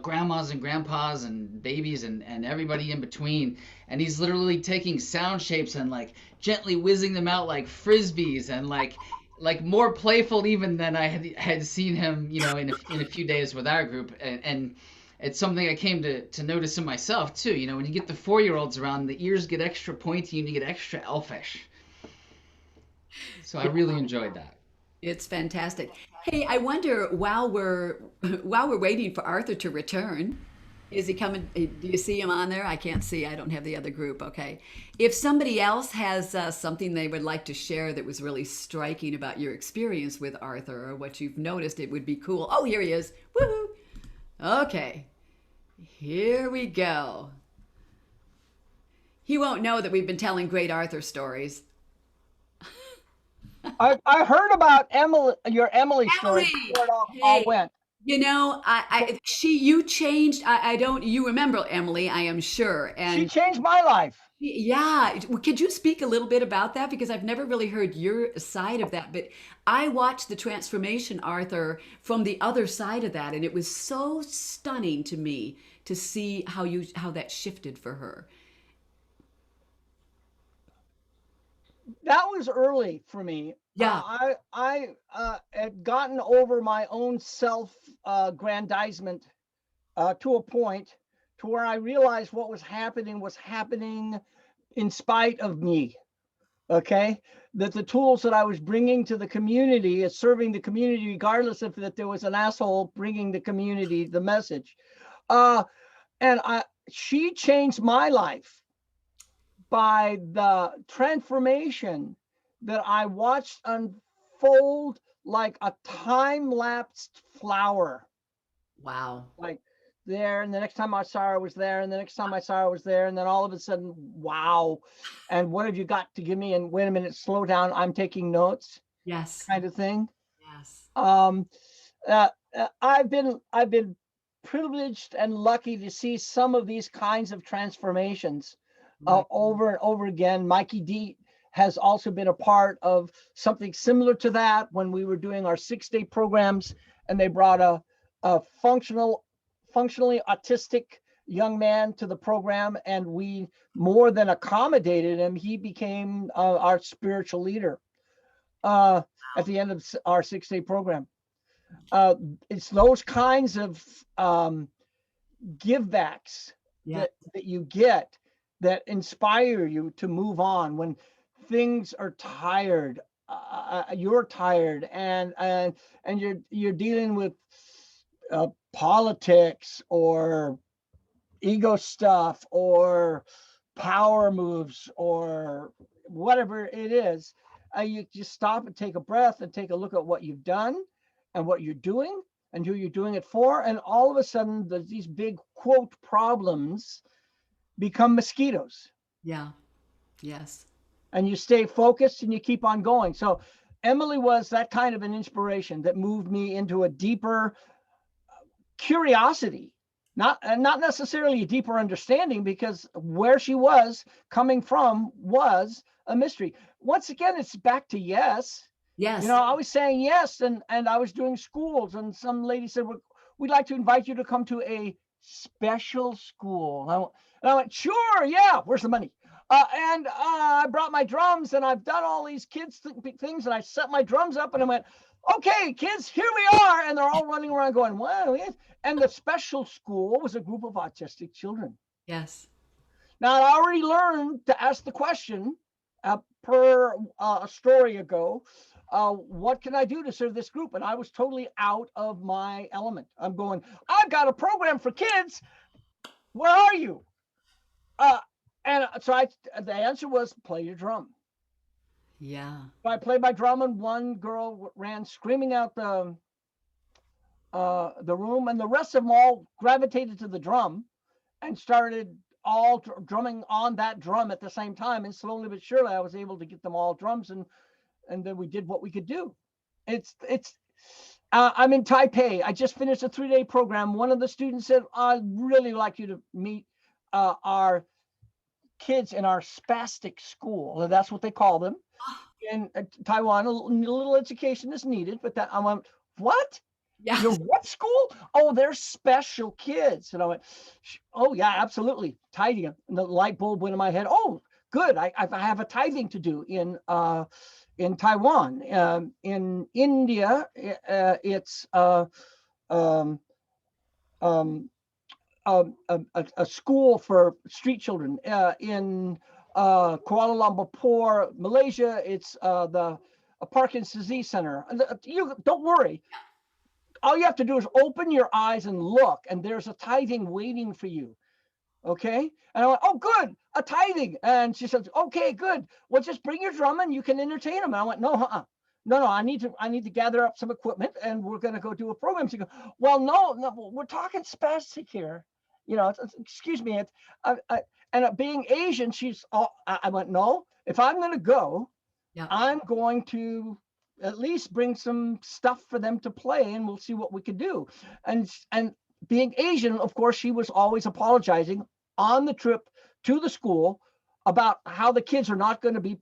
grandmas and grandpas and babies and everybody in between. And he's literally taking sound shapes and like gently whizzing them out like frisbees, and like more playful even than I had seen him, in a few days with our group. And it's something I came to notice in myself too. When you get the 4-year-olds around, the ears get extra pointy and you get extra elfish. So I really enjoyed that. It's fantastic. Hey, I wonder while we're waiting for Arthur to return, is he coming? Do you see him on there? I can't see. I don't have the other group. Okay. If somebody else has something they would like to share that was really striking about your experience with Arthur or what you've noticed, it would be cool. Oh, here he is. Woohoo! Okay. Here we go. He won't know that we've been telling great Arthur stories. I heard about Emily, your Emily story Emily, before it all hey, went. you changed. I don't. You remember Emily, I am sure. She And changed my life. yeah, could you speak a little bit about that? Because I've never really heard your side of that. But I watched the transformation, Arthur, from the other side of that, and it was so stunning to me to see how that shifted for her. That was early for me. Yeah, I had gotten over my own self grandizement to a point to where I realized what was happening in spite of me. Okay, that the tools that I was bringing to the community is serving the community, regardless of that there was an asshole bringing the community the message. Uh, and she changed my life by the transformation that I watched unfold like a time lapsed flower. wow. Like there, and the next time I saw her, I was there, and the next time I saw her, I was there, and then all of a sudden, wow! And what have you got to give me? And wait a minute, slow down. I'm taking notes, Yes, kind of thing. yes. Um, I've been privileged and lucky to see some of these kinds of transformations Right. over and over again. Mikey D has also been a part of something similar to that when we were doing our 6-day programs, and they brought a functionally autistic young man to the program, and we more than accommodated him. He became our spiritual leader uh, at the end of our 6-day program. Uh, it's those kinds of give backs Yeah. that you get that inspire you to move on when things are tired. You're tired, and you're dealing with politics or ego stuff or power moves or whatever it is. You just stop and take a breath and take a look at what you've done and what you're doing and who you're doing it for. And all of a sudden, these big quote problems become mosquitoes, Yeah. Yes. and you stay focused and you keep on going. So, Emily was that kind of an inspiration that moved me into a deeper curiosity, not necessarily a deeper understanding, because where she was coming from was a mystery. Once again, it's back to yes. Yes. I was saying yes, and I was doing schools, and some lady said, well, we'd like to invite you to come to a special school. And I went, sure, yeah, where's the money? And I brought my drums, and I've done all these kids things, and I set my drums up, and I went, okay, kids, here we are. And they're all running around going, wow. And the special school was a group of autistic children. Yes. Now, I already learned to ask the question per a story ago, what can I do to serve this group? And I was totally out of my element. I'm going, I've got a program for kids. Where are you? And so the answer was play your drum. Yeah. So I played my drum, and one girl ran screaming out the room, and the rest of them all gravitated to the drum and started all drumming on that drum at the same time. And slowly but surely, I was able to get them all drums, and then we did what we could do. It's I'm in Taipei. I just finished a 3-day program. One of the students said, I'd really like you to meet our kids in our spastic school. That's what they call them in Taiwan. A little education is needed, but that I went, what? Your Yes. what school? Oh, they're special kids. And I went, oh yeah, absolutely. Tithing. And the light bulb went in my head. Oh, good. I have a tithing to do in Taiwan. In India, it's um, um, a school for street children. In Kuala Lumpur, Malaysia, it's the Parkinson's Disease Center. You don't worry. All you have to do is open your eyes and look, and there's a tithing waiting for you. Okay. And I went, oh, good, a tithing. And she said, okay, good. Well, just bring your drum and you can entertain them. And I went, no, no, I need to gather up some equipment, and we're going to go do a program. She goes, well, no, we're talking spastic here. excuse me. And being Asian, I went, no, if I'm going to go, Yeah. I'm going to at least bring some stuff for them to play, and we'll see what we can do. And being Asian, of course, she was always apologizing on the trip to the school about how the kids are not going to be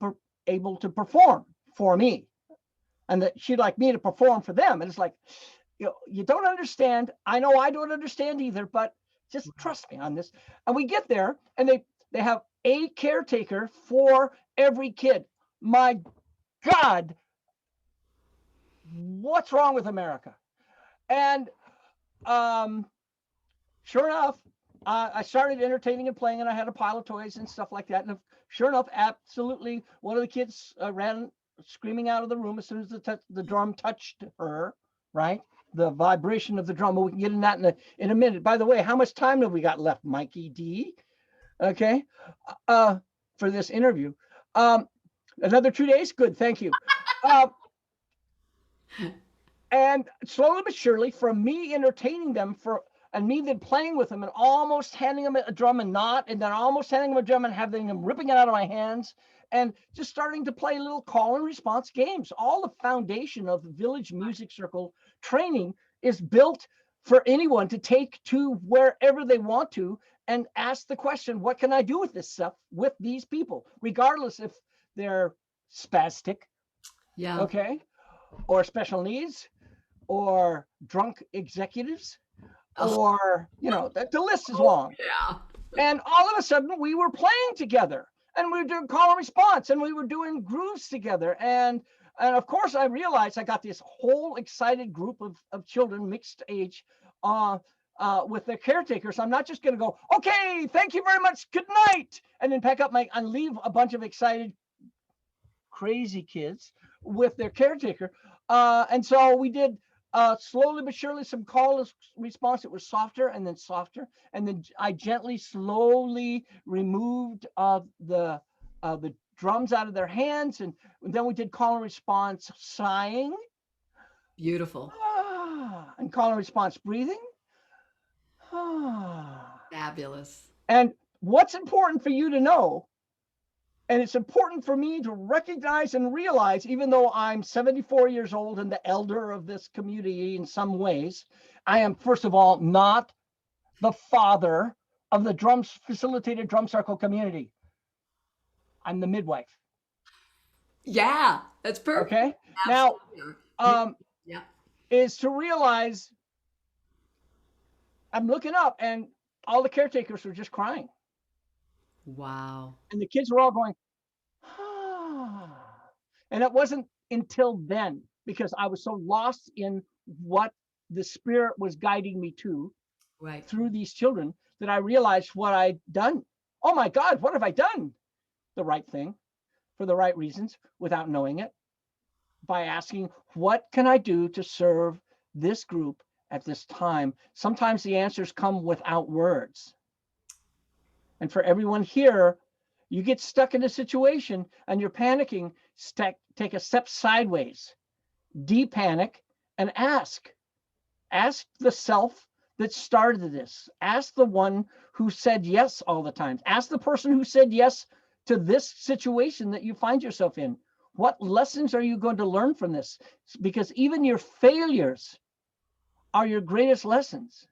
able to perform for me, and that she'd like me to perform for them. And it's like, you don't understand. I know I don't understand either, but just trust me on this. And we get there, and they have a caretaker for every kid. My God, what's wrong with America? And um, sure enough, I started entertaining and playing, and I had a pile of toys and stuff like that. And sure enough, absolutely, one of the kids ran screaming out of the room as soon as the drum touched her, right? The vibration of the drum. Well, we can get in that in a minute. By the way, how much time have we got left, Mikey D? Okay, for this interview. Another 2 days? Good, thank you. And slowly but surely, from me entertaining them and me then playing with them and almost handing them a drum and not, and then almost handing them a drum and having them ripping it out of my hands, and just starting to play little call and response games. All the foundation of village music circle training is built for anyone to take to wherever they want to and ask the question, what can I do with this stuff with these people, regardless if they're spastic, Yeah. okay, or special needs, or drunk executives, Oh, or the list is long. yeah. And all of a sudden we were playing together, and we were doing call and response, and we were doing grooves together. And of course I realized I got this whole excited group of children, mixed age, with their caretakers. I'm not just going to go, okay, thank you very much, good night, and then pack up and leave a bunch of excited crazy kids with their caretaker. And so we did slowly but surely some call response. It was softer and then softer. And then I gently, slowly removed the drums out of their hands. And then we did call and response sighing. Beautiful. And call and response breathing. Fabulous. And what's important for you to know, and it's important for me to recognize and realize, even though I'm 74 years old and the elder of this community in some ways, I am, first of all, not the father of the facilitated drum circle community. I'm the midwife. Yeah, that's perfect. Okay. Absolutely. Now, Yeah. is to realize I'm looking up, and all the caretakers were just crying. Wow. And the kids were all going, and it wasn't until then, because I was so lost in what the spirit was guiding me to Right. through these children, that I realized what I'd done. Oh my God, what have I done? The right thing for the right reasons without knowing it, by asking, what can I do to serve this group at this time? Sometimes the answers come without words. And for everyone here, you get stuck in a situation and you're panicking, take a step sideways, de-panic, and ask. Ask the self that started this. Ask the one who said yes all the time. Ask the person who said yes to this situation that you find yourself in. What lessons are you going to learn from this? Because even your failures are your greatest lessons.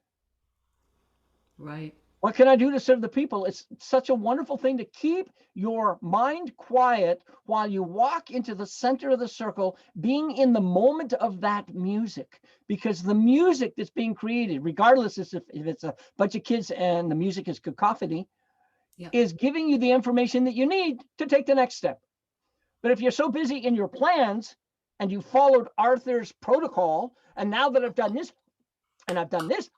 Right. What can I do to serve the people? It's such a wonderful thing to keep your mind quiet while you walk into the center of the circle, being in the moment of that music, because the music that's being created, regardless if it's a bunch of kids and the music is cacophony, Yeah. is giving you the information that you need to take the next step. But if you're so busy in your plans and you followed Arthur's protocol, and now that I've done this and I've done this,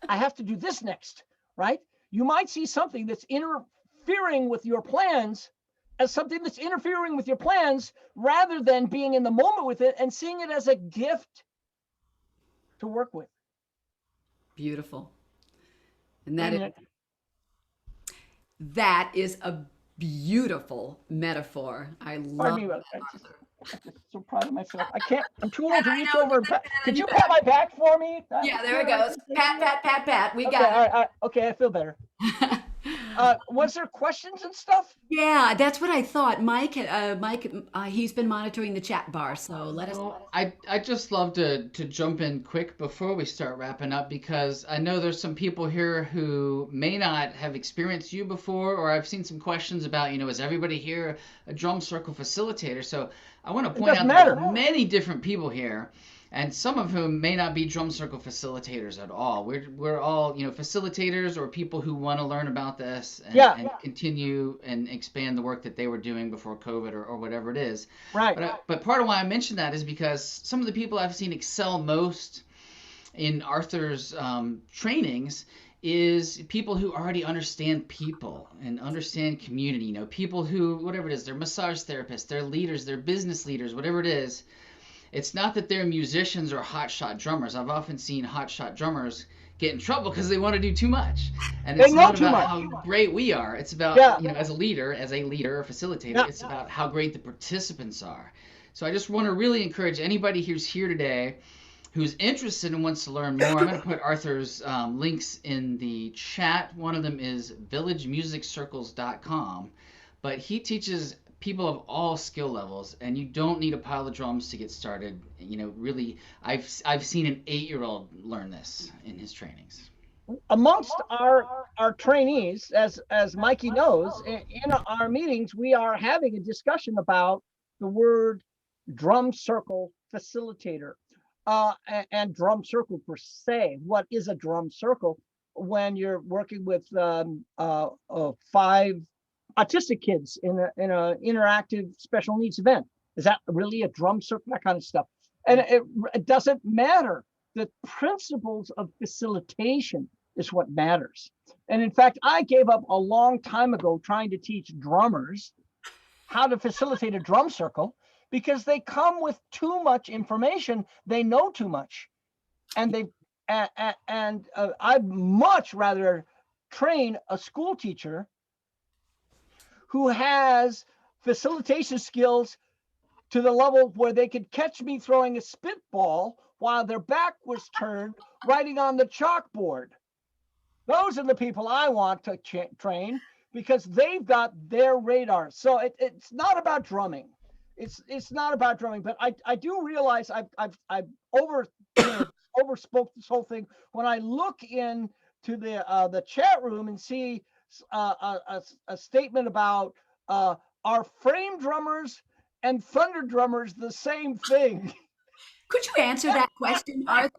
I have to do this next, right? You might see something that's interfering with your plans as something that's interfering with your plans, rather than being in the moment with it and seeing it as a gift to work with. Beautiful. And Wait a minute. that is a beautiful metaphor. I Pardon love me. that, Arthur. I'm just so proud of myself. I can't. I'm too Yeah, old to I reach know. over Get and that pat. pat on Could your you pat back. my back for me? Yeah, there it Karen, goes. thank Pat, you. pat, pat, pat. We Okay, got all right. Okay, I feel better. it. Was there questions and stuff? Yeah, that's what I thought. Mike, he's been monitoring the chat bar, so let us. Well, I just love to jump in quick before we start wrapping up because I know there's some people here who may not have experienced you before, or I've seen some questions about, is everybody here a drum circle facilitator? So I want to It point doesn't out there's matter. many different people here, and some of whom may not be drum circle facilitators at all. We're all, facilitators or people who want to learn about this Yeah, and continue and expand the work that they were doing before COVID or whatever it is. right. But part of why I mentioned that is because some of the people I've seen excel most in Arthur's trainings is people who already understand people and understand community. People who, whatever it is, they're massage therapists, they're leaders, they're business leaders, whatever it is. It's not that they're musicians or hotshot drummers. I've often seen hotshot drummers get in trouble because they want to do too much. And They it's know not too about much. how great we are. It's about, Yeah, as a leader or facilitator, yeah. it's about how great the participants are. So I just want to really encourage anybody who's here today who's interested and wants to learn more. I'm going to put Arthur's links in the chat. One of them is villagemusiccircles.com, but he teaches people of all skill levels, and you don't need a pile of drums to get started. Really, I've seen an 8-year-old learn this in his trainings. Amongst our trainees, as Mikey knows, in our meetings, we are having a discussion about the word drum circle facilitator, and drum circle per se. What is a drum circle? When you're working with 5 autistic kids in a interactive special needs event, is that really a drum circle? That kind of stuff, and it doesn't matter. The principles of facilitation is what matters. And in fact, I gave up a long time ago trying to teach drummers how to facilitate a drum circle because they come with too much information. They know too much, and I'd much rather train a school teacher who has facilitation skills to the level where they could catch me throwing a spitball while their back was turned, writing on the chalkboard. Those are the people I want to train because they've got their radar. So it's not about drumming. It's not about drumming, but I do realize I've overspoke this whole thing when I look into the chat room and see a statement about are frame drummers and thunder drummers the same thing? Could you answer that question, Arthur?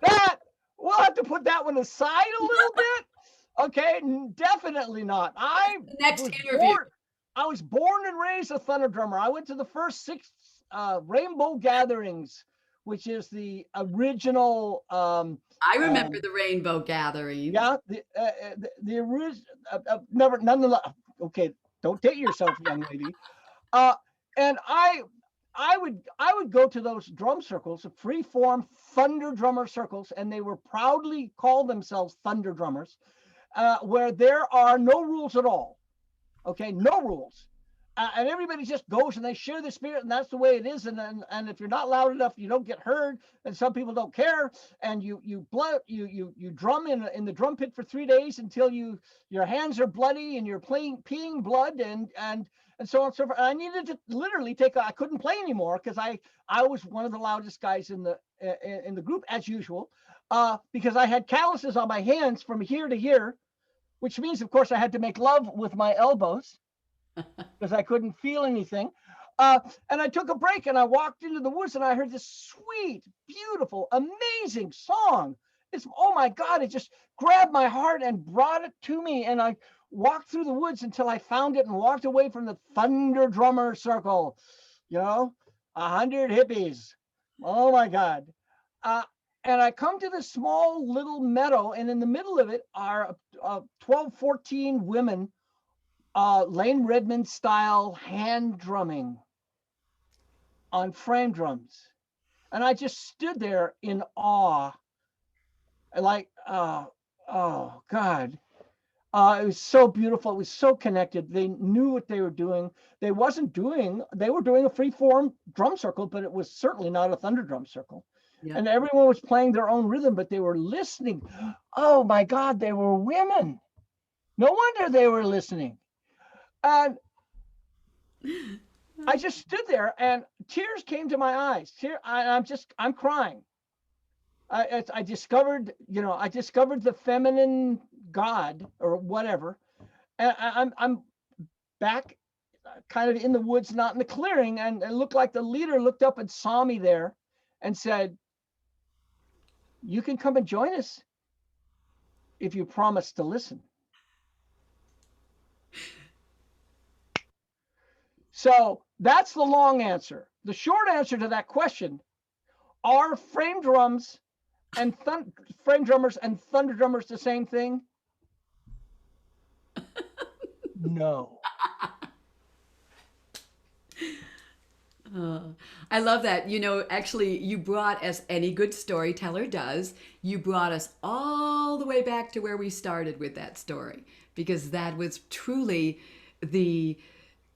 That we'll have to put that one aside a little bit. Okay, definitely not. The next Was interview. born. I was born and raised a thunder drummer. I went to the first 6 rainbow gatherings, which is the original. I remember Um, the rainbow gatherings. yeah, the original. Never, nonetheless. Okay, don't date yourself, young lady. Uh, and I would go to those drum circles, free form thunder drummer circles, and they were proudly called themselves thunder drummers, where there are no rules at all. Okay, no rules. And everybody just goes and they share the spirit, and that's the way it is. And if you're not loud enough, you don't get heard. And some people don't care. And you drum in the drum pit for 3 days until your hands are bloody and you're peeing blood and so on and so forth. And I needed to literally I couldn't play anymore because I was one of the loudest guys in the group as usual, because I had calluses on my hands from here to here, which means, of course, I had to make love with my elbows because I couldn't feel anything. And I took a break and I walked into the woods and I heard this sweet, beautiful, amazing song. Oh my God, it just grabbed my heart and brought it to me. And I walked through the woods until I found it and walked away from the thunder drummer circle. 100 hippies. Oh my God. Uh, and I come to this small little meadow, and in the middle of it are 12, 14 women, Lane Redmond style hand drumming on frame drums. And I just stood there in awe, like, oh God. It was so beautiful. It was so connected. They knew what they were doing. They were doing a free form drum circle, but it was certainly not a thunder drum circle. Yeah. And everyone was playing their own rhythm, but they were listening. Oh my God, they were women. No wonder they were listening. And I just stood there and tears came to my eyes. I'm crying. I discovered, I discovered the feminine God or whatever. And I'm back kind of in the woods, not in the clearing. And it looked like the leader looked up and saw me there and said, "You can come and join us if you promise to listen." So that's the long answer. The short answer to that question: are frame drums and frame drummers and thunder drummers the same thing? No. I love that. Actually, you brought, as any good storyteller does, you brought us all the way back to where we started with that story, because that was truly the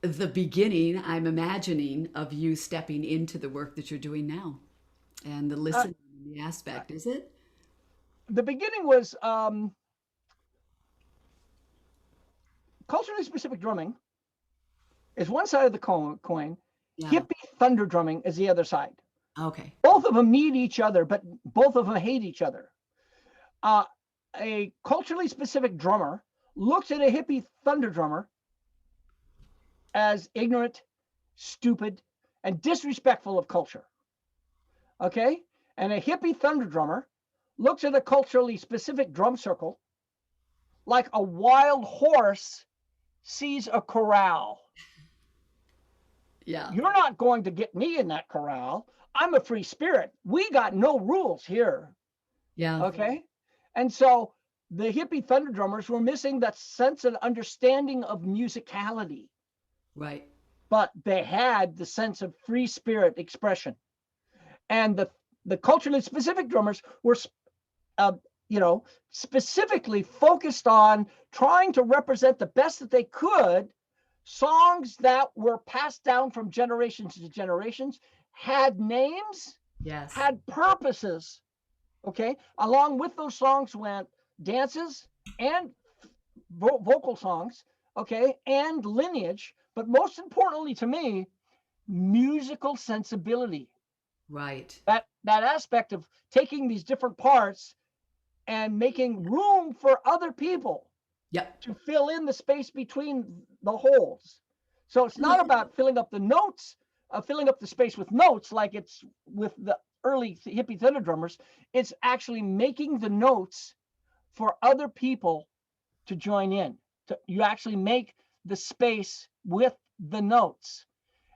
the beginning, I'm imagining, of you stepping into the work that you're doing now and the Uh, listening the aspect, is it? the beginning was culturally specific drumming is one side of the coin. Yeah. Hippie thunder drumming is the other side. Okay. Both of them need each other, but both of them hate each other. Uh, a culturally specific drummer looks at a hippie thunder drummer as ignorant, stupid, and disrespectful of culture. Okay? And a hippie thunder drummer looks at a culturally specific drum circle like a wild horse sees a corral. Yeah. You're not going to get me in that corral. I'm a free spirit. We got no rules here. Yeah. Okay. And so the hippie thunder drummers were missing that sense and understanding of musicality, Right. but they had the sense of free spirit expression. And the culturally specific drummers were, uh, specifically focused on trying to represent the best that they could songs that were passed down from generations to generations, had names, Yes. had purposes. Okay. Along with those songs went dances and vocal songs. Okay. And lineage. But most importantly to me, musical sensibility. Right. That aspect of taking these different parts and making room for other people Yep. to fill in the space between the holes. So it's not about filling up the notes, filling up the space with notes like it's with the early hippie thunder drummers. It's actually making the notes for other people to join in. You actually make the space with the notes.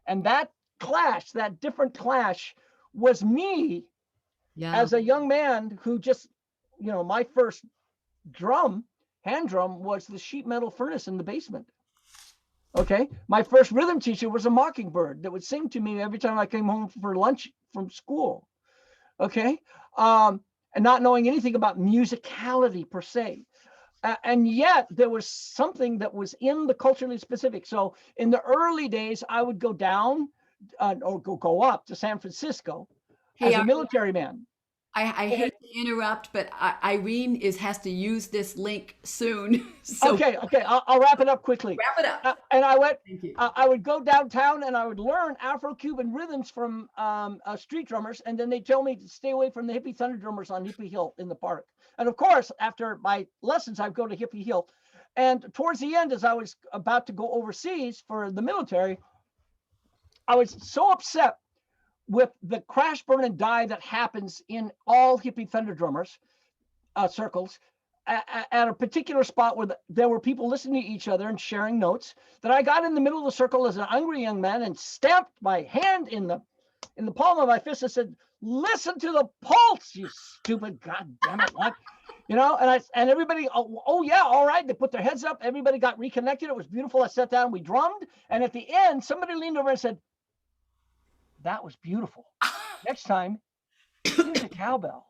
And that clash, that different clash, was me Yeah. as a young man who just, my first drum, hand drum, was the sheet metal furnace in the basement. Okay. My first rhythm teacher was a mockingbird that would sing to me every time I came home for lunch from school. Okay. And not knowing anything about musicality per se. And yet there was something that was in the culturally specific. So in the early days, I would go down or go up to San Francisco Hey, as a military man. I And hate to interrupt, but Irene has to use this link soon. So okay, I'll wrap it up quickly. wrap it up. And Thank you. I would go downtown and I would learn Afro-Cuban rhythms from street drummers, and then they tell me to stay away from the hippie thunder drummers on Hippie Hill in the park. And of course, after my lessons, I'd go to Hippie Hill. And towards the end, as I was about to go overseas for the military, I was so upset with the crash, burn, and die that happens in all hippie thunder drummers circles at a particular spot where there were people listening to each other and sharing notes, that I got in the middle of the circle as an angry young man and stamped my hand in the palm of my fist and said, "Listen to the pulse, you stupid, god damn it, what?" And everybody, oh yeah, all right. They put their heads up. Everybody got reconnected. It was beautiful. I sat down, we drummed, and at the end, somebody leaned over and said, "That was beautiful. Next time, use a cowbell."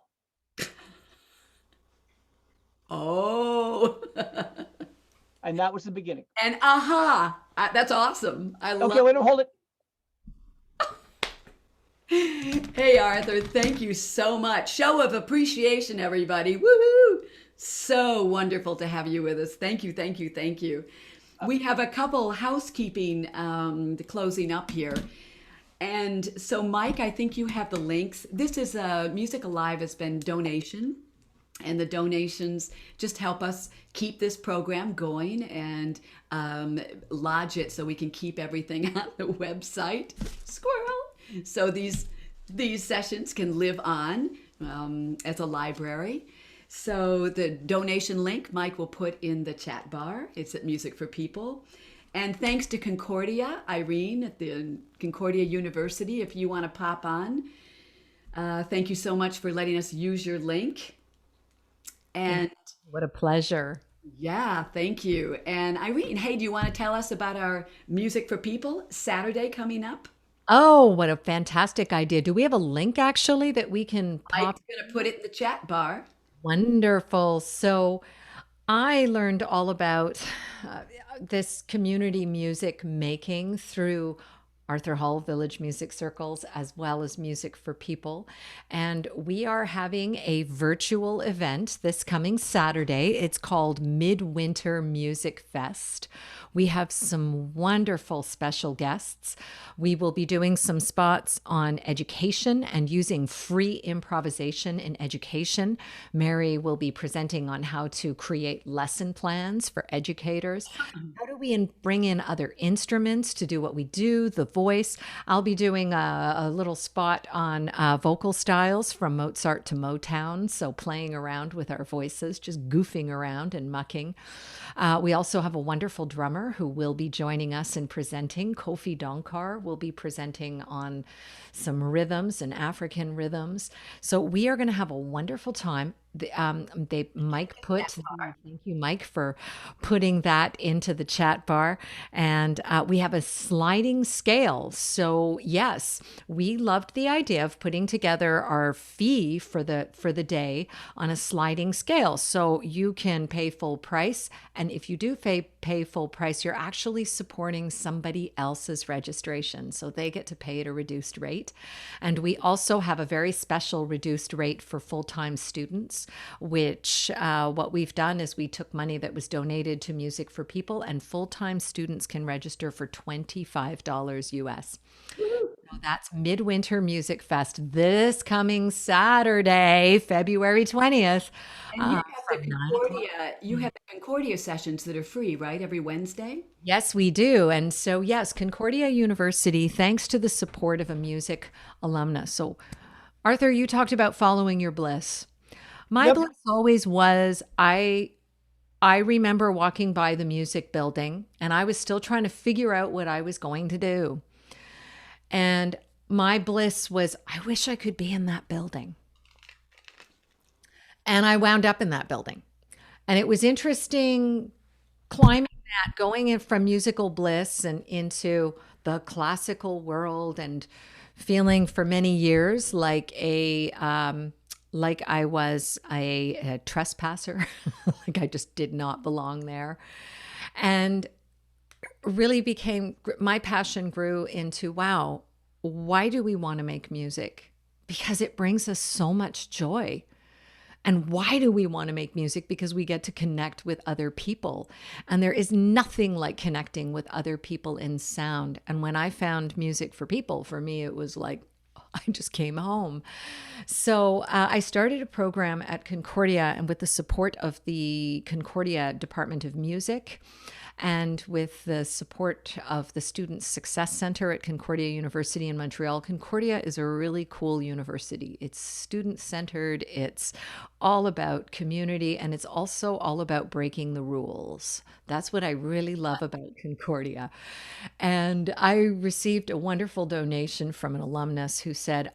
Oh. And that was the beginning. And aha, that's awesome. I Okay, love wait, hold it. it. Hey, Arthur, thank you so much. Show of appreciation, everybody. Woohoo! So wonderful to have you with us. Thank you, thank you, thank you. We have a couple housekeeping closing up here. And so, Mike, I think you have the links. This is Music Alive has been donation, and the donations just help us keep this program going and lodge it so we can keep everything on the website. Squirrel. So these sessions can live on as a library. So the donation link Mike will put in the chat bar. It's at Music for People. And thanks to Concordia, Irene at the Concordia University, if you want to pop on. Thank you so much for letting us use your link. And What a pleasure. yeah, thank you. And Irene, hey, do you want to tell us about our Music for People Saturday coming up? Oh, what a fantastic idea. Do we have a link actually that we can pop? Mike's going to put it in the chat bar. Wonderful. So I learned all about uh, this community music making through Arthur Hall Village Music Circles as well as Music for People. And we are having a virtual event this coming Saturday. It's called Midwinter Music Fest. We have some wonderful special guests. We will be doing some spots on education and using free improvisation in education. Mary will be presenting on how to create lesson plans for educators. How do we bring in other instruments to do what we do, the voice? I'll be doing a little spot on vocal styles from Mozart to Motown. So playing around with our voices, just goofing around and mucking. We also have a wonderful drummer who will be joining us and presenting. Kofi Donkar will be presenting on some rhythms and African rhythms. So we are going to have a wonderful time. Mike put, thank you, Mike, for putting that into the chat bar. And we have a sliding scale. So yes, we loved the idea of putting together our fee for the day on a sliding scale. So you can pay full price. And if you do pay full price, you're actually supporting somebody else's registration. So they get to pay at a reduced rate. And we also have a very special reduced rate for full-time students, which what we've done is we took money that was donated to Music for People, and full-time students can register for $25 US. So that's Midwinter Music Fest this coming Saturday, February 20th. And you have the From 9 o'clock. Concordia sessions that are free, right? Every Wednesday? Yes, we do. And so, yes, Concordia University, thanks to the support of a music alumnus. So, Arthur, you talked about following your bliss. My Yep. bliss always was I remember walking by the music building and I was still trying to figure out what I was going to do. And my bliss was, I wish I could be in that building. And I wound up in that building. And it was interesting climbing that, going in from musical bliss and into the classical world, and feeling for many years like I was a trespasser, like I just did not belong there. And really became, my passion grew into, wow, why do we want to make music? Because it brings us so much joy. And why do we want to make music? Because we get to connect with other people. And there is nothing like connecting with other people in sound. And when I found Music for People, for me, it was like, I just came home. So I started a program at Concordia, and with the support of the Concordia Department of Music and with the support of the Student Success Center at Concordia University in Montreal. Concordia is a really cool university. It's student-centered, it's all about community, and it's also all about breaking the rules. That's what I really love about Concordia. And I received a wonderful donation from an alumnus who said,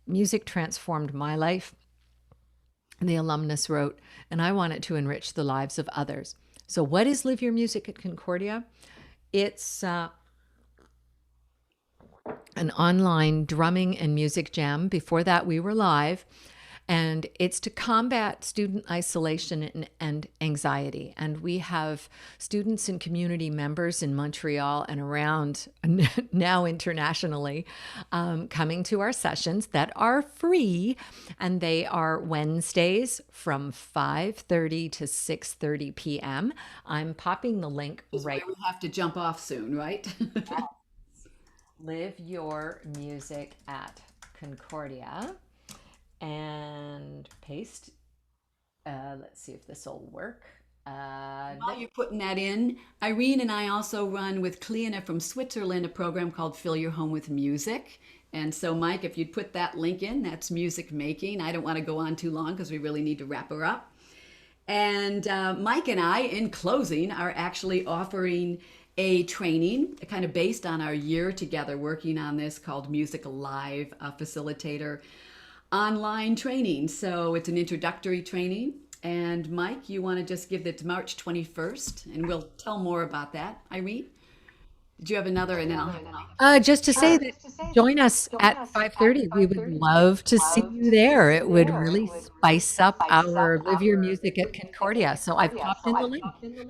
music transformed my life. The alumnus wrote, and I want it to enrich the lives of others. So what is Live Your Music at Concordia? It's an online drumming and music jam. Before that, we were live. And it's to combat student isolation and anxiety. And we have students and community members in Montreal and around now internationally coming to our sessions that are free. And they are Wednesdays from 5:30 to 6:30 p.m. I'm popping the link right. We have to jump off soon, right? Live Your Music at Concordia and paste. Let's see if this will work. While you're putting that in, Irene and I also run with Cleana from Switzerland a program called Fill Your Home with Music. And so, Mike, if you'd put that link in, that's music making. I don't want to go on too long because we really need to wrap her up. And Mike and I, in closing, are actually offering a training kind of based on our year together working on this called Music Alive, a facilitator online training. So it's an introductory training. And Mike, you want to just give it March 21st, and we'll tell more about that. Irene, did you have another? And then I'll have Mike. Just to say that join us at 5:30. We would love to see you there. It would really spice up our Live Your Music at Concordia. So I've popped in the link.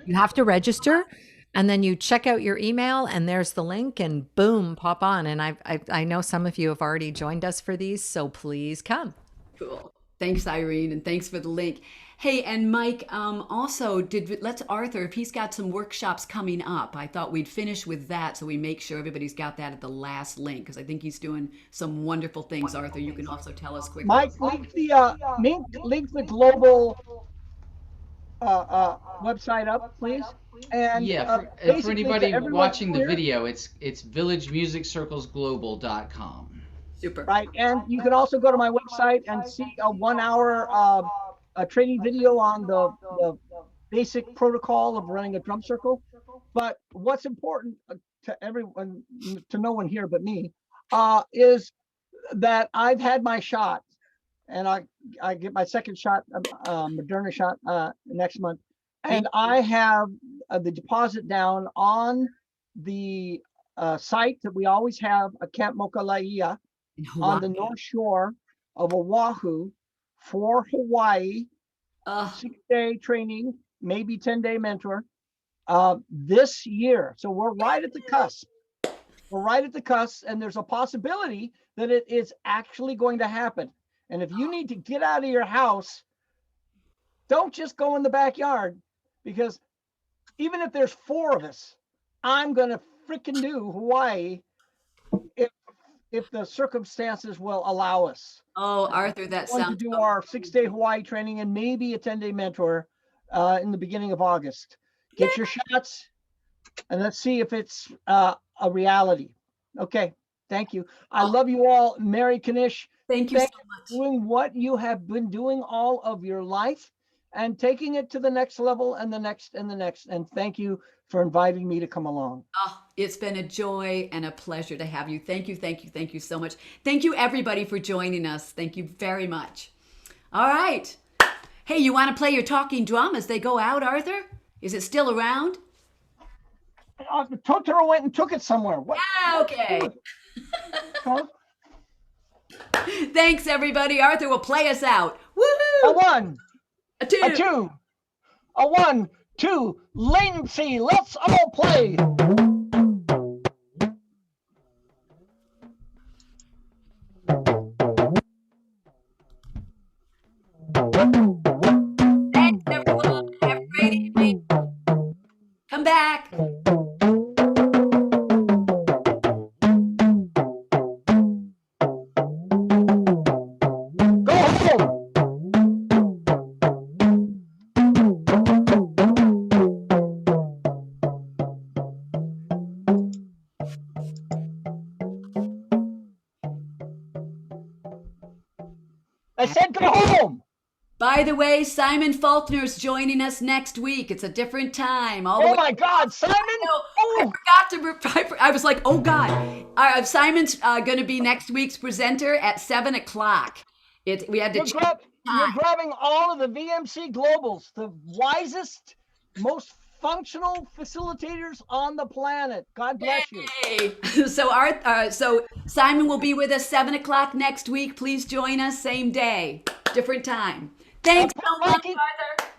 You have to register, and then you check out your email, and there's the link, and boom, pop on. And I know some of you have already joined us for these, so please come. Cool. Thanks, Irene, and thanks for the link. Hey, and Mike, also, let's Arthur, if he's got some workshops coming up, I thought we'd finish with that so we make sure everybody's got that at the last link, because I think he's doing some wonderful things. Arthur, you can also tell us quickly. Mike, link the global website up, please. And Yeah, for basically to anybody everyone watching the here, video, it's villagemusiccirclesglobal.com. Super. right? And you can also go to my website and see a 1-hour training video on the basic protocol of running a drum circle. But what's important to everyone, to no one here but me, is that I've had my shot, and I get my second shot, Moderna shot, next month, and I have the deposit down on the site that we always have, a Camp Mokalea, on the North Shore of Oahu for Hawaii, 6-day training, maybe 10-day mentor, this year. So we're right at the cusp. We're right at the cusp, and there's a possibility that it is actually going to happen. And if you need to get out of your house, don't just go in the backyard, because even if there's 4 of us, I'm going to freaking do Hawaii if the circumstances will allow us. Oh, Arthur, that We want sounds to do our 6-day Hawaii training and maybe a 10-day mentor in the beginning of August. Get your shots, and let's see if it's a reality. Okay, thank you. I love you all. Mary Kanish, Thank you so much. doing what you have been doing all of your life and taking it to the next level and the next and the next. And thank you for inviting me to come along. Oh, it's been a joy and a pleasure to have you. Thank you, thank you, thank you so much. Thank you, everybody, for joining us. Thank you very much. All right. Hey, you want to play your talking drum as they go out, Arthur? Is it still around? Totoro went and took it somewhere. What? Yeah, okay. Huh? Thanks, everybody. Arthur will play us out. A Woohoo! 1, A two. a 2, a 1, 2, latency. Let's all play. Thanks, everyone. Have a great evening. Come back. Go home. I said go home. By the way, Simon Faulkner's joining us next week. It's a different time. All the Oh way. my God, Simon. I Oh, forgot to. I was like, oh God. Simon's going to be next week's presenter at 7 o'clock. We had to change the you're time. grabbing all of the VMC Globals, the wisest, most functional facilitators on the planet. God bless you. Yay. So Simon will be with us 7 o'clock next week. Please join us, same day. different time. Thanks Put so much, Mikey,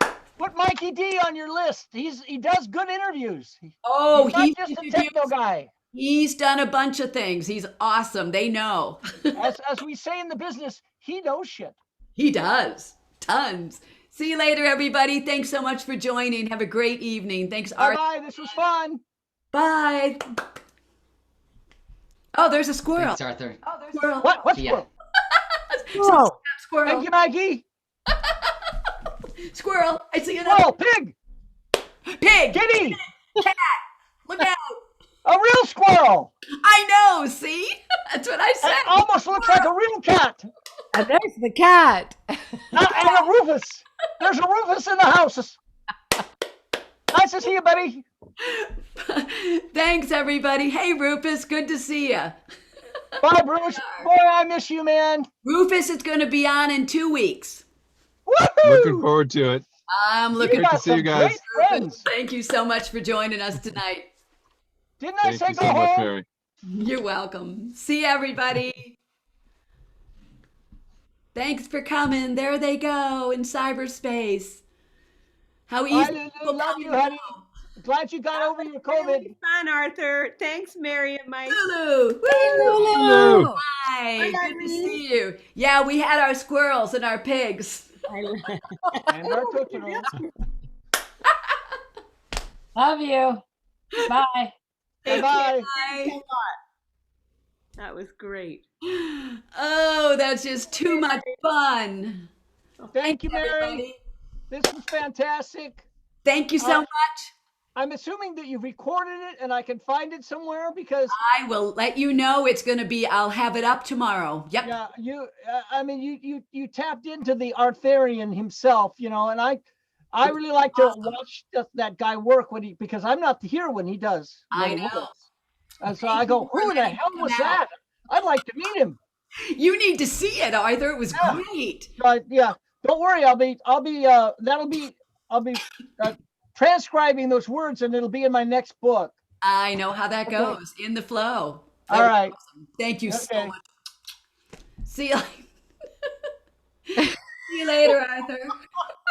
Arthur. put Mikey D on your list. He does good interviews. Oh, He's not he just a interviews. techno guy. He's done a bunch of things. He's awesome. They know. As we say in the business, he knows shit. He does. Tons. See you later, everybody. Thanks so much for joining. Have a great evening. Thanks, Bye Arthur. bye. This was fun. Bye. Oh, there's a squirrel. Thanks, Arthur. Oh, there's a squirrel. What? What's Yeah. squirrel? Squirrel. Thank you, Maggie. Squirrel. I see another Squirrel, pig, pig. kitty, Cat. Look out. a real squirrel. I know. See? That's what I said. It almost looks like a real cat. And there's the cat. And a Rufus. There's a Rufus in the house. Nice to see you, buddy. Thanks, everybody. Hey, Rufus. Good to see you. Bye, Bruce. Boy, I miss you, man. Rufus is going to be on in 2 weeks. Woohoo! Looking forward to it. I'm You looking Great to got see you some guys. great friends. Thank you so much for joining us tonight. Didn't I Thank say you go so much, home? Mary. You're welcome. See everybody. Thanks for coming. There they go in cyberspace. How easy. I love you, honey. Glad you got over your COVID. Really fun, Arthur. Thanks, Mary and Mike. Lulu. Woo! Hello. Hi. Hi, Good to Irene. see you. Yeah, we had our squirrels and our pigs. And our Tootsie Rolls. Love you. Bye. Bye-bye. Bye. That was great. Oh, that's just too much fun. Thank you, Mary. Everybody. This was fantastic. Thank you so much. I'm assuming that you recorded it and I can find it somewhere because I will let you know it's going to be, I'll have it up tomorrow. Yep. yeah, I mean, you tapped into the Arthurian himself, you know, and I really like to watch that guy work because I'm not here when he does. I what he know. does. And so Thank I go, you for who the letting hell me was come out." that? I'd like to meet him. You need to see it, Arthur. It was Yeah. great. Yeah, don't worry. I'll be transcribing those words and it'll be in my next book. I know how that Okay. goes. In the flow. That All was right. awesome. Thank you so Okay. much. See you. See you later, Arthur.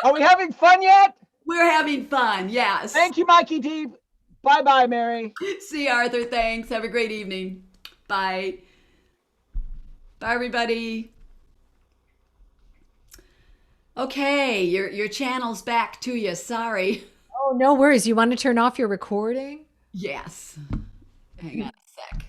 Are we having fun yet? We're having fun. Yes. Thank you, Mikey D. Bye-bye, Mary. See you, Arthur. Thanks. Have a great evening. Bye. Bye, everybody. Okay, your channel's back to you. Sorry. Oh, no worries. You want to turn off your recording? Yes. Hang on a sec.